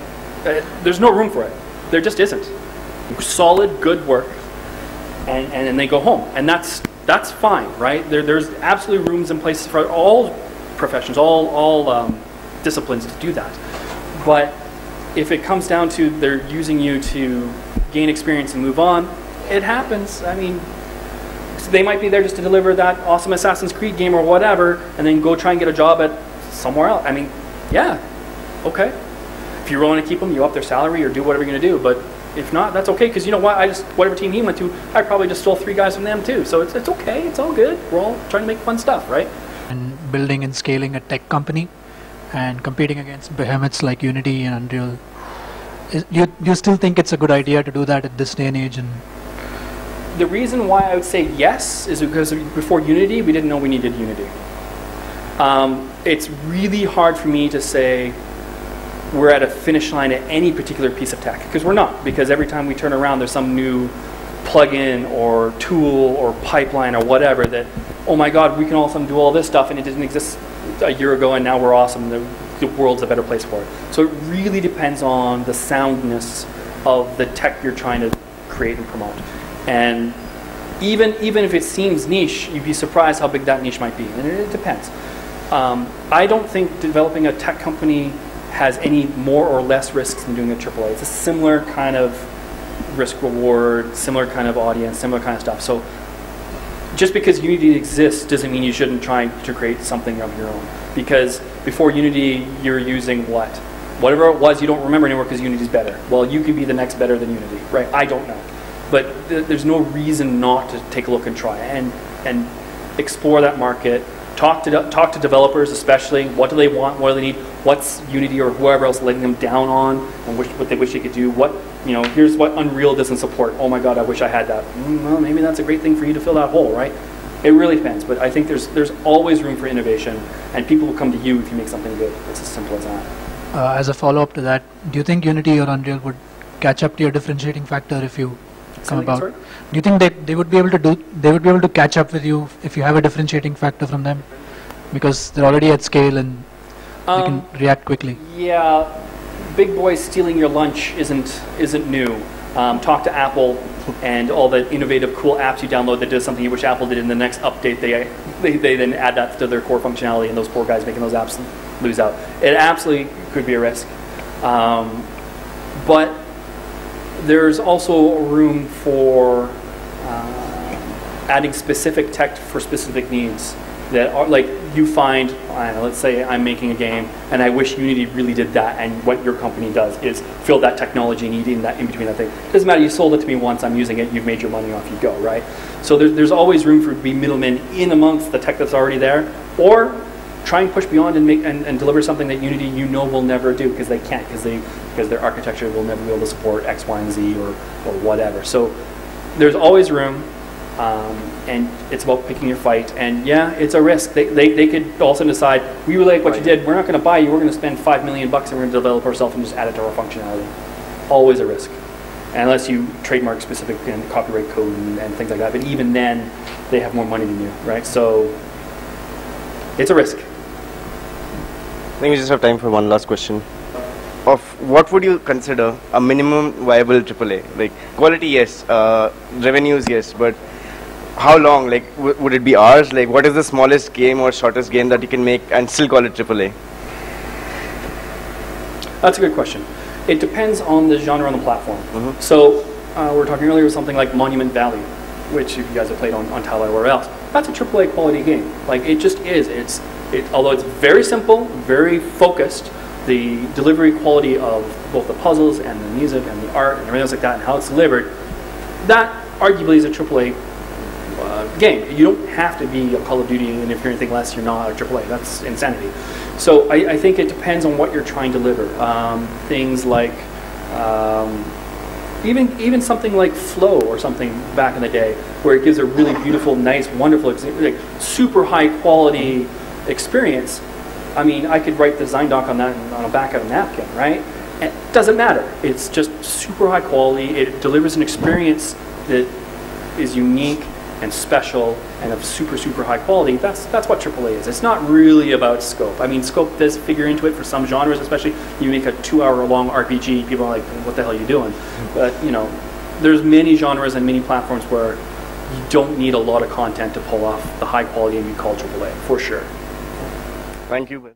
There's no room for it. There just isn't. Solid, good work, and they go home. And that's fine, right? There's absolutely rooms and places for all professions, all disciplines to do that. But if it comes down to they're using you to gain experience and move on, it happens. I mean, they might be there just to deliver that awesome Assassin's Creed game or whatever, and then go try and get a job at somewhere else. I mean, yeah, okay. If you're willing to keep them, you up their salary or do whatever you're going to do. But if not, that's okay, because you know what? Whatever team he went to, I probably just stole 3 guys from them too. So it's okay. It's all good. We're all trying to make fun stuff, right? And building and scaling a tech company and competing against behemoths like Unity and Unreal, you still think it's a good idea to do that at this day and age? And the reason why I would say yes is because before Unity, we didn't know we needed Unity. It's really hard for me to say we're at a finish line at any particular piece of tech, because we're not, because every time we turn around there's some new plugin or tool or pipeline or whatever that, oh my god, we can all of a sudden do all this stuff and it didn't exist a year ago and now we're awesome, the world's a better place for it. So it really depends on the soundness of the tech you're trying to create and promote. And even if it seems niche, you'd be surprised how big that niche might be, and it depends. I don't think developing a tech company has any more or less risks than doing a AAA. It's a similar kind of risk reward, similar kind of audience, similar kind of stuff. So just because Unity exists doesn't mean you shouldn't try to create something of your own. Because before Unity, you're using what? Whatever it was, you don't remember anymore because Unity's better. Well, you could be the next better than Unity, right? I don't know. But there's no reason not to take a look and try and explore that market. Talk to developers, especially. What do they want? What do they need? What's Unity or whoever else letting them down on, and what they wish they could do? What, you know, here's what Unreal doesn't support. Oh my God, I wish I had that. Well, maybe that's a great thing for you to fill that hole, right? It really depends. But I think there's always room for innovation, and people will come to you if you make something good. It's as simple as that. As a follow-up to that, do you think Unity or Unreal would catch up to your differentiating factor if you come about? Sorry? Do you think they would be able to catch up with you if you have a differentiating factor from them, because they're already at scale and they can react quickly? Yeah, big boys stealing your lunch isn't new. Talk to Apple and all the innovative, cool apps you download that does something you wish Apple did in the next update. They then add that to their core functionality, and those poor guys making those apps lose out. It absolutely could be a risk, but there's also room for adding specific tech for specific needs that are, like, you find, I don't know, let's say I'm making a game and I wish Unity really did that, and what your company does is fill that technology need in that in between that thing. It doesn't matter, you sold it to me once, I'm using it, you've made your money, off you go, right? So there's always room for be middlemen in amongst the tech that's already there, or try and push beyond and make and deliver something that Unity will never do, because they can't, because their architecture will never be able to support X, Y, and Z or whatever. So there's always room, and it's about picking your fight. And yeah, it's a risk. They could also decide, we really like what you did, we're not going to buy you, we're going to spend $5 million and we're going to develop ourselves and just add it to our functionality. Always a risk, unless you trademark specific and copyright code and things like that. But even then, they have more money than you, right? So it's a risk. I think we just have time for one last question. Of what would you consider a minimum viable AAA? Like, quality, yes. Revenues, yes. But how long? Like, would it be hours? Like, what is the smallest game or shortest game that you can make and still call it AAA? That's a good question. It depends on the genre and the platform. So we were talking earlier with something like Monument Valley, which if you guys have played on Tile or wherever else, that's a AAA quality game. Like, it just is. Although it's very simple, very focused, the delivery quality of both the puzzles and the music and the art and everything else like that and how it's delivered, that arguably is a AAA game. You don't have to be a Call of Duty, and if you're anything less, you're not a AAA. That's insanity. So I think it depends on what you're trying to deliver. Things like even something like Flow or something back in the day, where it gives a really beautiful, nice, wonderful, like super high quality experience. I mean, I could write the design doc on that on the back of a napkin, right? And it doesn't matter. It's just super high quality. It delivers an experience that is unique and special and of super, super high quality. That's what AAA is. It's not really about scope. I mean, scope does figure into it for some genres, especially you make a 2-hour-long RPG, people are like, what the hell are you doing? But, you know, there's many genres and many platforms where you don't need a lot of content to pull off the high quality and you call AAA, for sure. Thank you.